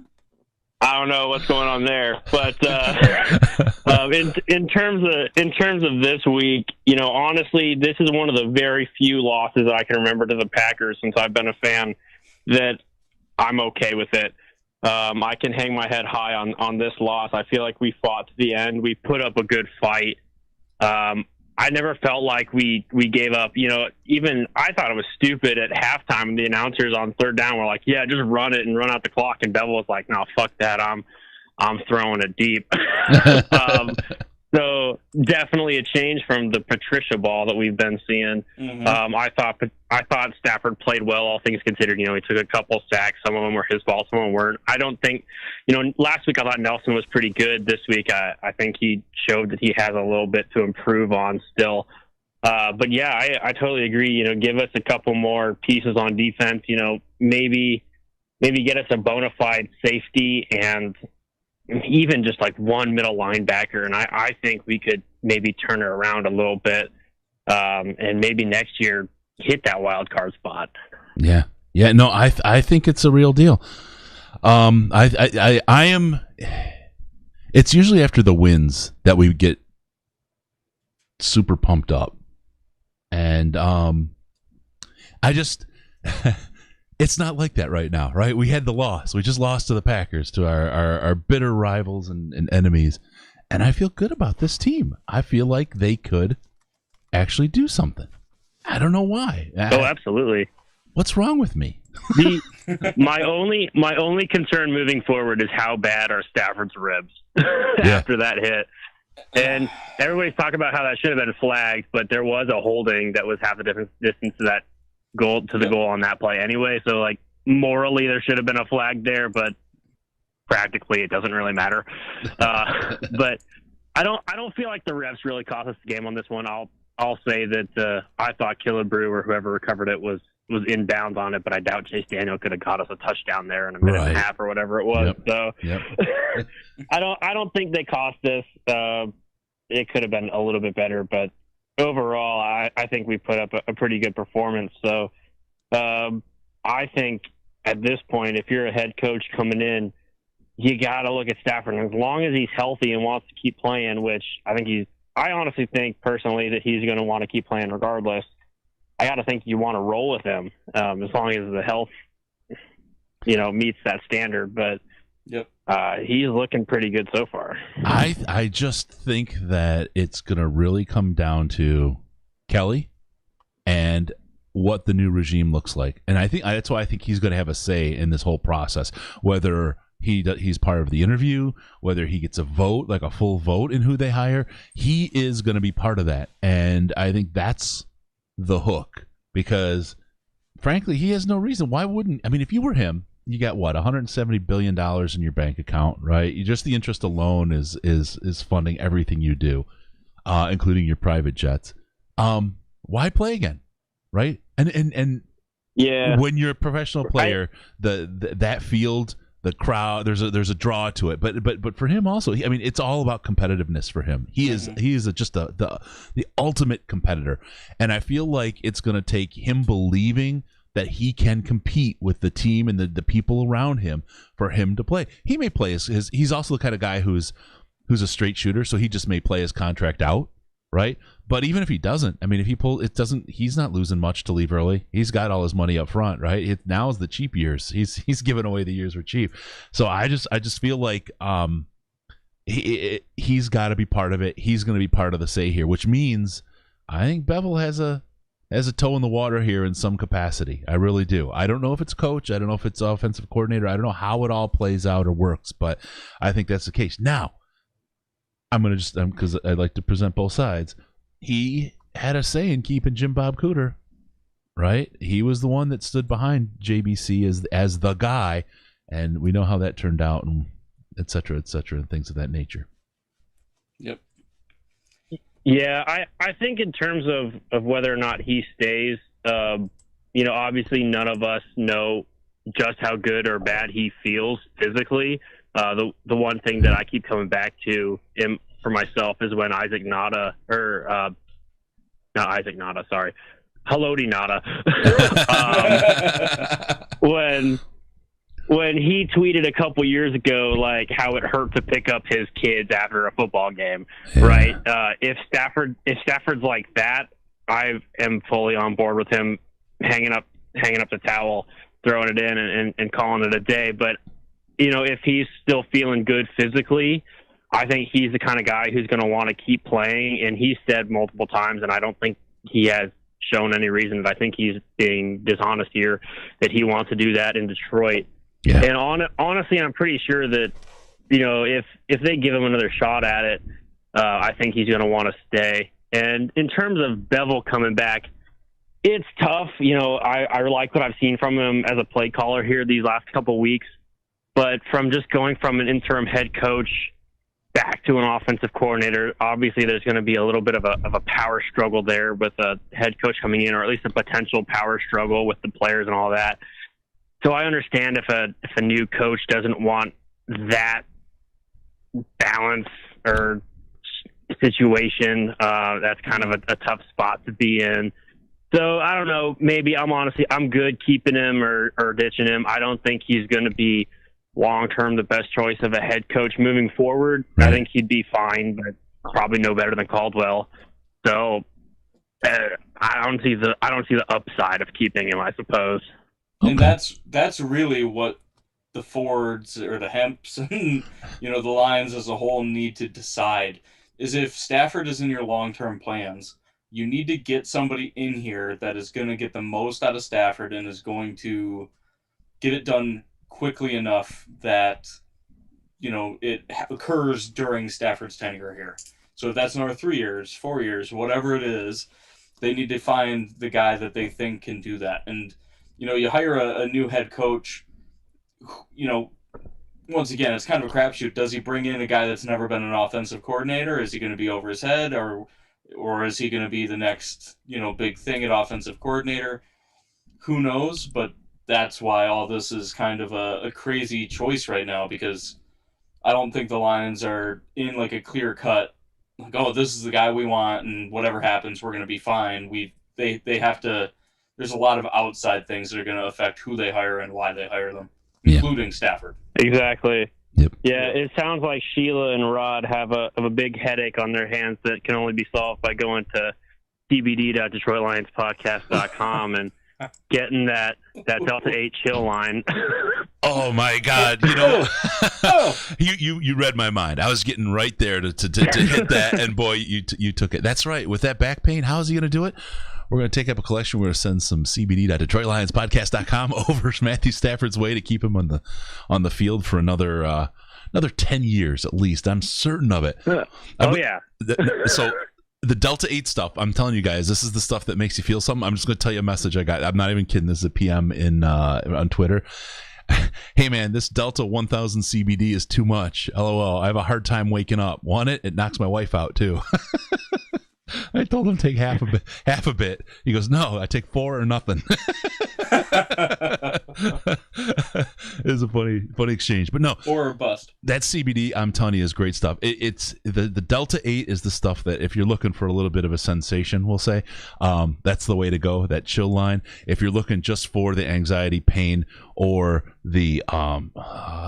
I don't know what's going on there, but in terms of this week, honestly, this is one of the very few losses I can remember to the Packers since I've been a fan that I'm okay with it. I can hang my head high on this loss. I feel like we fought to the end. We put up a good fight. I never felt like we gave up. Even I thought it was stupid at halftime. The announcers on third down were like, "Yeah, just run it and run out the clock." And Bevel was like, "No, fuck that. I'm throwing it deep." So definitely a change from the Patricia ball that we've been seeing. Mm-hmm. I thought Stafford played well, all things considered. He took a couple sacks. Some of them were his fault, some of them weren't. I don't think, last week I thought Nelson was pretty good. This week I think he showed that he has a little bit to improve on still. But yeah, I totally agree. Give us a couple more pieces on defense. Maybe get us a bona fide safety and even just like one middle linebacker, and I think we could maybe turn it around a little bit, and maybe next year hit that wild card spot. Yeah. No, I think it's a real deal. I am. It's usually after the wins that we get super pumped up, and I just. It's not like that right now, right? We had the loss. We just lost to the Packers, to our bitter rivals and enemies. And I feel good about this team. I feel like they could actually do something. I don't know why. Oh, absolutely. What's wrong with me? My only concern moving forward is how bad are Stafford's ribs after that hit. And everybody's talking about how that should have been flagged, but there was a holding that was half the distance to that goal to the goal on that play anyway. So like morally there should have been a flag there, but practically it doesn't really matter. But I don't feel like the refs really cost us the game on this one. I'll say that I thought Killebrew or whoever recovered it was in bounds on it, but I doubt Chase Daniel could have got us a touchdown there in a minute and a half or whatever it was. Yep. I don't think they cost us. It could have been a little bit better, but overall, I think we put up a pretty good performance. So I think at this point, if you're a head coach coming in, you got to look at Stafford. And as long as he's healthy and wants to keep playing, which I honestly think personally that he's going to want to keep playing regardless, I got to think you want to roll with him as long as the health, meets that standard. But yep, he's looking pretty good so far. I just think that it's going to really come down to Kelly and what the new regime looks like, and I think that's why I think he's going to have a say in this whole process, whether he's part of the interview, whether he gets a vote, like a full vote in who they hire. He is going to be part of that, and I think that's the hook, because frankly, he has no reason. Why wouldn't? I mean, if you were him, you got what, $170 billion in your bank account, right? Just the interest alone is funding everything you do, including your private jets. Why play again, right? And yeah, when you're a professional player, that field, the crowd, there's a draw to it. But for him also, I mean, it's all about competitiveness for him. He is just the ultimate competitor, and I feel like it's going to take him believing that he can compete with the team and the people around him for him to play. He may play he's also the kind of guy who's a straight shooter, so he just may play his contract out, right? But even if he doesn't, I mean, if he he's not losing much to leave early. He's got all his money up front, right? Now is the cheap years. He's giving away the years for cheap. So I just feel like he's got to be part of it. He's going to be part of the say here, which means I think Bevel has a toe in the water here in some capacity. I really do. I don't know if it's coach. I don't know if it's offensive coordinator. I don't know how it all plays out or works, but I think that's the case. Now, I'm going to just, because I like to present both sides. He had a say in keeping Jim Bob Cooter, right? He was the one that stood behind JBC as the guy, and we know how that turned out, and et cetera, and things of that nature. Yep. Yeah, I think in terms of whether or not he stays, obviously none of us know just how good or bad he feels physically. The one thing that I keep coming back to for myself is when Haloti Nada, when he tweeted a couple years ago, like how it hurt to pick up his kids after a football game, right? If Stafford's like that, I am fully on board with him hanging up the towel, throwing it in, and calling it a day. But if he's still feeling good physically, I think he's the kind of guy who's going to want to keep playing. And he said multiple times, and I don't think he has shown any reason that I think he's being dishonest here, that he wants to do that in Detroit. Yeah. And honestly, I'm pretty sure that, if they give him another shot at it, I think he's going to want to stay. And in terms of Bevel coming back, it's tough. I like what I've seen from him as a play caller here these last couple of weeks. But from just going from an interim head coach back to an offensive coordinator, obviously there's going to be a little bit of a power struggle there with a head coach coming in, or at least a potential power struggle with the players and all that. So I understand if a new coach doesn't want that balance or situation. That's kind of a tough spot to be in. So I don't know. Maybe I'm good keeping him or ditching him. I don't think he's going to be long-term the best choice of a head coach moving forward. Right. I think he'd be fine, but probably no better than Caldwell. So I don't see the upside of keeping him, I suppose. And that's really what the Fords or the Hemps and the Lions as a whole need to decide, is if Stafford is in your long-term plans, you need to get somebody in here that is going to get the most out of Stafford and is going to get it done quickly enough that it occurs during Stafford's tenure here. So if that's another 3 years, 4 years, whatever it is, they need to find the guy that they think can do that. And you hire a new head coach, once again, it's kind of a crapshoot. Does he bring in a guy that's never been an offensive coordinator? Is he going to be over his head, or is he going to be the next, big thing at offensive coordinator? Who knows? But that's why all this is kind of a crazy choice right now, because I don't think the Lions are in like a clear cut, like, oh, this is the guy we want, and whatever happens, we're going to be fine. They have to. There's a lot of outside things that are going to affect who they hire and why they hire them, including Stafford. Exactly. Yep. Yeah, it sounds like Sheila and Rod have a big headache on their hands that can only be solved by going to cbd.detroitlionspodcast.com and getting that Delta 8 chill line. Oh my God! You read my mind. I was getting right there to hit that, and boy, you took it. That's right. With that back pain, how is he going to do it? We're going to take up a collection. We're going to send some cbd.detroitlionspodcast.com over Matthew Stafford's way to keep him on the field for another 10 years at least. I'm certain of it. Yeah. So the Delta 8 stuff, I'm telling you guys, this is the stuff that makes you feel something. I'm just going to tell you a message I got. I'm not even kidding. This is a PM on Twitter. Hey man, this Delta 1000 CBD is too much. LOL. I have a hard time waking up. Want it? It knocks my wife out too. I told him take half a bit. He goes, no, I take 4 or nothing. It was a funny exchange, but no, or a bust. That CBD, I'm telling you, is great stuff. It's the Delta 8 is the stuff that if you're looking for a little bit of a sensation, we'll say, that's the way to go. That chill line. If you're looking just for the anxiety, pain, or the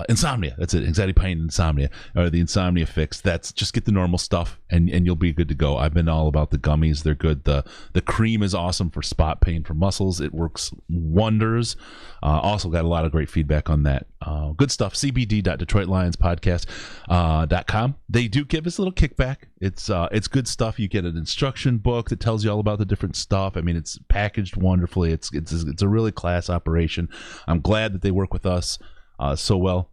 insomnia, that's it. Anxiety, pain, insomnia, or the insomnia fix. That's just get the normal stuff, and you'll be good to go. I've been all about the gummies. They're good. The cream is awesome for spot pain for muscles. It works wonders. Also got a lot of great feedback on that. Good stuff. cbd.detroitlionspodcast.com. They do give us a little kickback. It's good stuff. You get an instruction book that tells you all about the different stuff. I mean, it's packaged wonderfully. It's a really class operation. I'm glad that they work with us so well.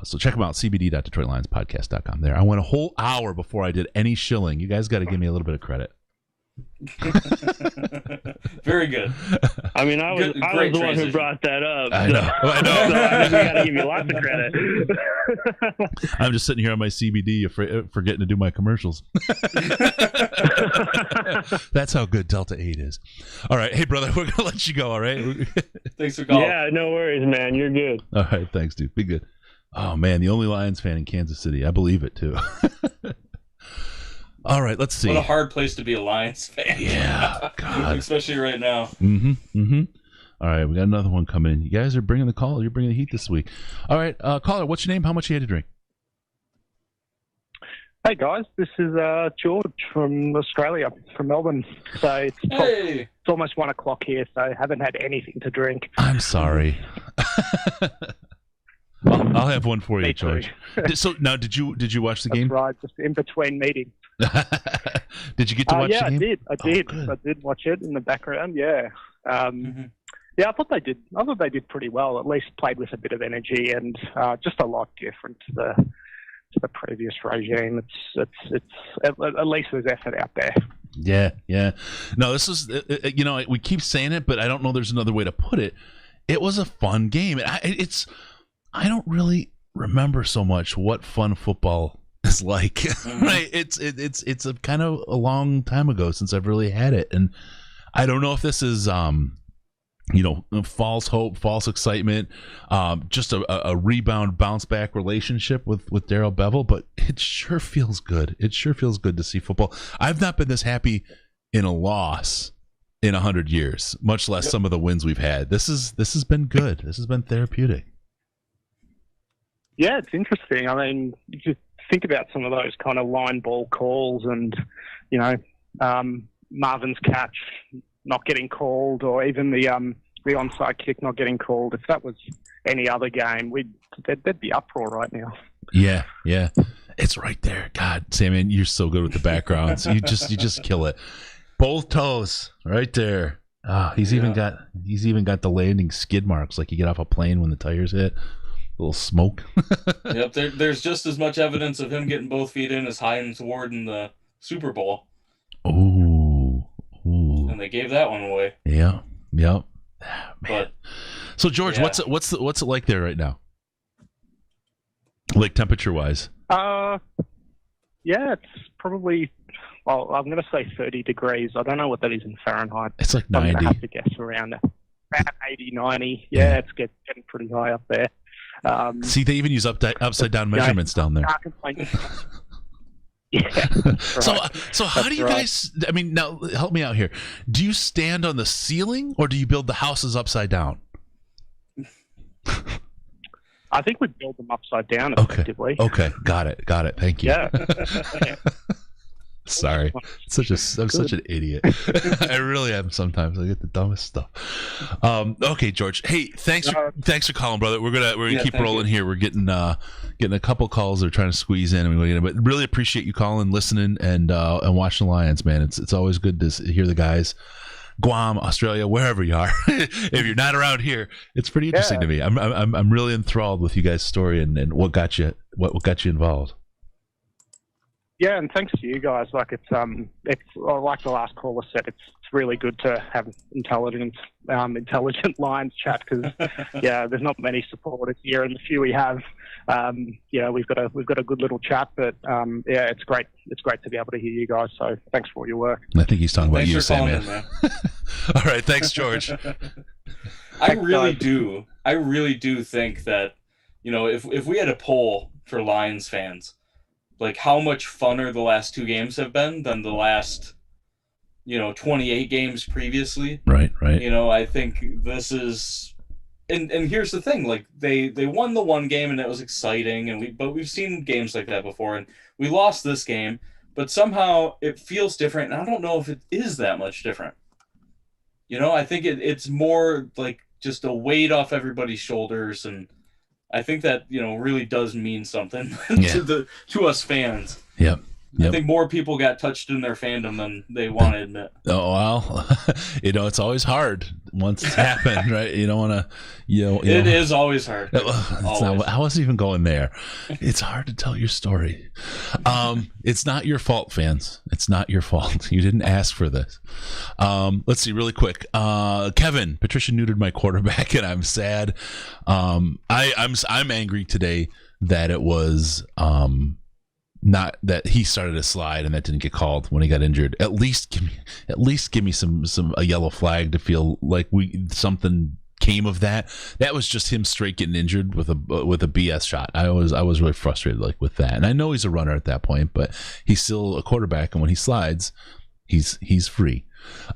So check them out, cbd.detroitlionspodcast.com. There. I went a whole hour before I did any shilling. You guys got to give me a little bit of credit. Very good. I mean, I was the one who brought that up. I know. So I think we got to give you lots of credit. I'm just sitting here on my CBD forgetting to do my commercials. That's how good Delta 8 is. All right. Hey, brother, we're going to let you go, all right? Thanks for calling. Yeah, no worries, man. You're good. All right. Thanks, dude. Be good. Oh, man, the only Lions fan in Kansas City. I believe it, too. All right, let's see. What a hard place to be a Lions fan. Yeah, God. Especially right now. All right, we got another one coming in. You guys are bringing the call. You're bringing the heat this week. All right, caller, what's your name? How much you had to drink? Hey, guys. This is George from Australia, from Melbourne. So it's almost 1 o'clock here, so I haven't had anything to drink. I'm sorry. I'll have one for you, George. So now, did you watch the game? That's right, just in between meetings. Did you get to watch the game? I did watch it in the background. Yeah, yeah. I thought they did. I thought they did pretty well. At least played with a bit of energy and just a lot different to the previous regime. It's at least there's effort out there. Yeah. No, this is we keep saying it, but I don't know. There's another way to put it. It was a fun game. I don't really remember so much what fun football is like. Right? It's a kind of a long time ago since I've really had it, and I don't know if this is false hope, false excitement, just a rebound, bounce back relationship with Darrell Bevell, but it sure feels good. It sure feels good to see football. I've not been this happy in a loss in 100 years, much less some of the wins we've had. This has been good. This has been therapeutic. Yeah, it's interesting. I mean, you just think about some of those kind of line ball calls and, Marvin's catch not getting called, or even the onside kick not getting called. If that was any other game, there'd be uproar right now. Yeah. It's right there. God, Sam, you're so good with the backgrounds. You just kill it. Both toes right there. He's even got the landing skid marks like you get off a plane when the tires hit. A little smoke. Yep, there's just as much evidence of him getting both feet in as Hines Ward in the Super Bowl. Ooh. And they gave that one away. Yeah. Yep. But so George, what's it like there right now? Like temperature wise? Yeah, it's probably. Well, I'm going to say 30 degrees. I don't know what that is in Fahrenheit. It's like 90. I'm going to have to guess around 80, 90. Yeah, it's getting pretty high up there. See, they even use upside down measurements down there. Yeah. So how do you guys? I mean, now help me out here. Do you stand on the ceiling or do you build the houses upside down? I think we build them upside down effectively. Okay, got it. Thank you. Yeah. Sorry, I'm such an idiot. I really am. Sometimes I get the dumbest stuff. Okay, George. Hey, thanks for calling, brother. We're gonna keep rolling here. We're getting a couple calls. They're trying to squeeze in, and but really appreciate you calling, listening, and watching the Lions, man. It's always good to hear the guys. Guam, Australia, wherever you are. If you're not around here, it's pretty interesting to me. I'm really enthralled with you guys' story and what got you involved. Yeah, and thanks to you guys. Like it's like the last caller said, it's really good to have intelligent Lions chat because there's not many supporters here, and the few we have, we've got a good little chat. But it's great to be able to hear you guys. So thanks for all your work. I think he's talking about you, Sam. Man. All right, thanks, George. I really do think that if we had a poll for Lions fans, like how much funner the last two games have been than the last 28 games previously. Right. I think this is, and here's the thing, like they won the one game and that was exciting, but we've seen games like that before, and we lost this game, but somehow it feels different, and I don't know if it is that much different. I think it's more like just a weight off everybody's shoulders, and I think that really does mean something to us fans. Yep. I think more people got touched in their fandom than they want to admit. Oh well, it's always hard once it's happened, right? You don't want to, It is always hard. I wasn't even going there. It's hard to tell your story. It's not your fault, fans. It's not your fault. You didn't ask for this. Let's see, really quick. Kevin, Patricia neutered my quarterback, and I'm sad. I'm angry today that it was. Not that he started a slide and that didn't get called when he got injured. At least give me a yellow flag to feel like something came of that. That was just him straight getting injured with a BS shot. I was really frustrated with that. And I know he's a runner at that point, but he's still a quarterback, and when he slides, he's free.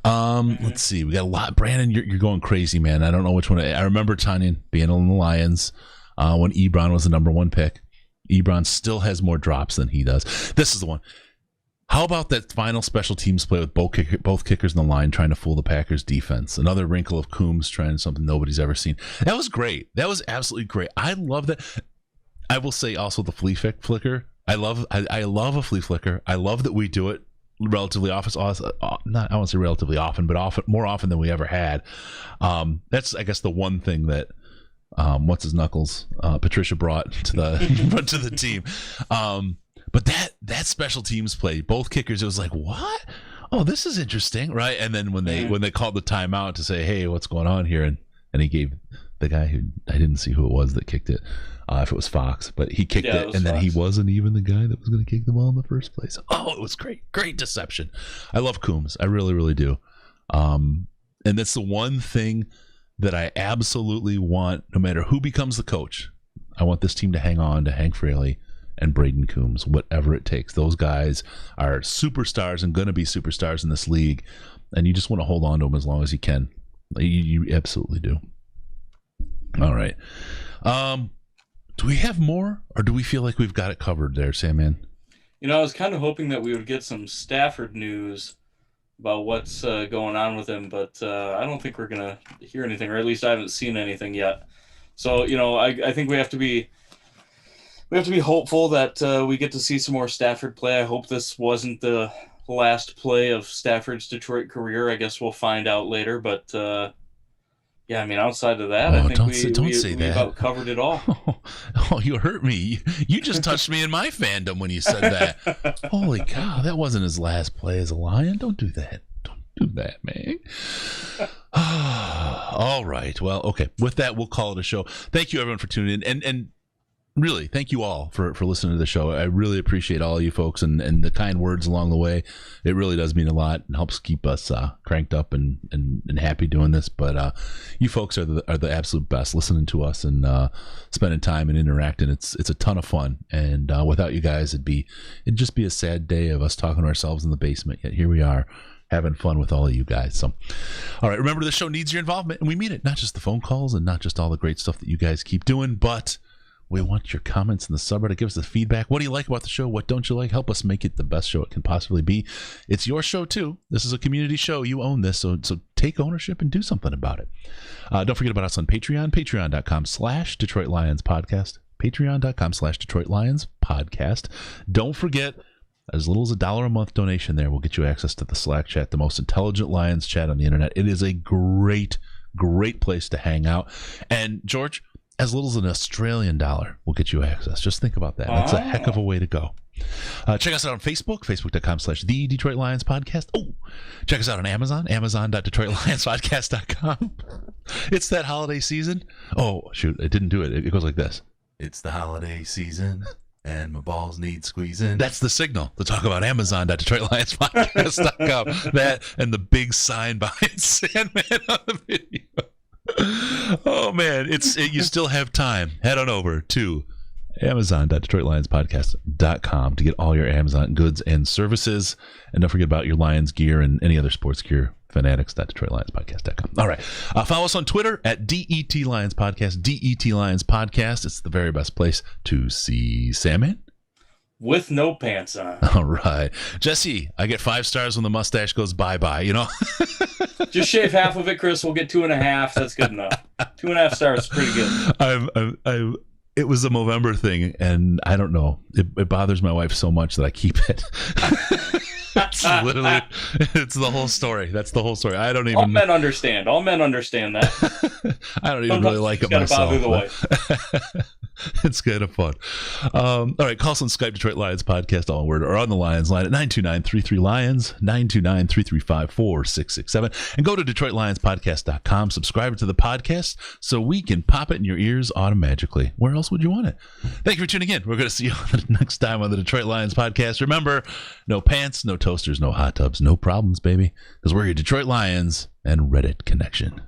Let's see. We got a lot. Brandon, you're going crazy, man. I don't know which one. I remember Tanyan being on the Lions when Ebron was the number one pick. Ebron still has more drops than he does. This is the one. How about that final special teams play with both kickers in the line trying to fool the Packers defense? Another wrinkle of Coombs trying something nobody's ever seen. That was great. That was absolutely great. I love that. I will say also the flea flicker. I love a flea flicker. I love that we do it relatively often. I won't say relatively often, but more often than we ever had. That's, I guess, the one thing that what's his knuckles Patricia brought to the team. But that special teams play, both kickers, it was like, what? Oh, this is interesting, right? And then when they called the timeout to say, hey, what's going on here, and he gave the guy who, I didn't see who it was that kicked it, if it was Fox, but he kicked it, and then Fox. He wasn't even the guy that was going to kick the ball in the first place. Oh, it was great deception. I love Coombs, I really, really do. And that's the one thing that I absolutely want, no matter who becomes the coach. I want this team to hang on to Hank Fraley and Braden Coombs, whatever it takes. Those guys are superstars and going to be superstars in this league, and you just want to hold on to them as long as you can. You absolutely do. All right. Do we have more, or do we feel like we've got it covered there, Sandman? I was kind of hoping that we would get some Stafford news about what's going on with him, but I don't think we're going to hear anything, or at least I haven't seen anything yet. So, I think we have to be hopeful that we get to see some more Stafford play. I hope this wasn't the last play of Stafford's Detroit career. I guess we'll find out later, but outside of that, I think we about covered it all. Oh, you hurt me. You just touched me in my fandom when you said that. Holy cow, that wasn't his last play as a Lion. Don't do that. Don't do that, man. All right. Well, okay. With that, we'll call it a show. Thank you, everyone, for tuning in. And really, thank you all for listening to the show. I really appreciate all of you folks and the kind words along the way. It really does mean a lot and helps keep us cranked up and happy doing this. But you folks are the absolute best, listening to us and spending time and interacting. It's a ton of fun. And without you guys, it'd just be a sad day of us talking to ourselves in the basement. Yet here we are, having fun with all of you guys. So, all right, remember, the show needs your involvement, and we mean it. Not just the phone calls and not just all the great stuff that you guys keep doing, but We want your comments in the subreddit. Give us the feedback. What do you like about the show? What don't you like? Help us make it the best show it can possibly be. It's your show, too. This is a community show. You own this, so take ownership and do something about it. Don't forget about us on Patreon, patreon.com/Detroit Lions Podcast, patreon.com/Detroit Lions Podcast. Don't forget, as little as $1 a month donation there will get you access to the Slack chat, the most intelligent Lions chat on the internet. It is a great place to hang out. And, George, as little as an Australian dollar will get you access. Just think about that. That's a heck of a way to go. Check us out on Facebook, facebook.com/The Detroit Lions Podcast. Oh, check us out on Amazon, amazon.detroitlionspodcast.com. It's that holiday season. Oh, shoot, I didn't do it. It goes like this. It's the holiday season, and my balls need squeezing. That's the signal to talk about amazon.detroitlionspodcast.com. That and the big sign behind Sandman on the video. Oh man, you still have time. Head on over to amazon.detroitlionspodcast.com to get all your Amazon goods and services. And don't forget about your Lions gear and any other sports gear. Fanatics.detroitlionspodcast.com. All right. Follow us on Twitter at DET Lions Podcast. DET Lions Podcast. It's the very best place to see Sandman with no pants on. All right. Jesse, I get 5 stars when the mustache goes bye-bye, you know? Just shave half of it, Chris. We'll get 2.5. That's good enough. 2.5 stars is pretty good. It was a Movember thing, and I don't know. It bothers my wife so much that I keep it. It's the whole story. That's the whole story. I don't even. All men understand that. I don't even really like it myself. Bother the wife. It's kind of fun. All right, call us on Skype, Detroit Lions Podcast, all word, or on the Lions line at 929-33-LIONS, 929-335-4667, and go to DetroitLionsPodcast.com. Subscribe to the podcast so we can pop it in your ears automatically. Where else would you want it? Thank you for tuning in. We're going to see you next time on the Detroit Lions Podcast. Remember, no pants, no toasters, no hot tubs, no problems, baby, because we're your Detroit Lions and Reddit connection.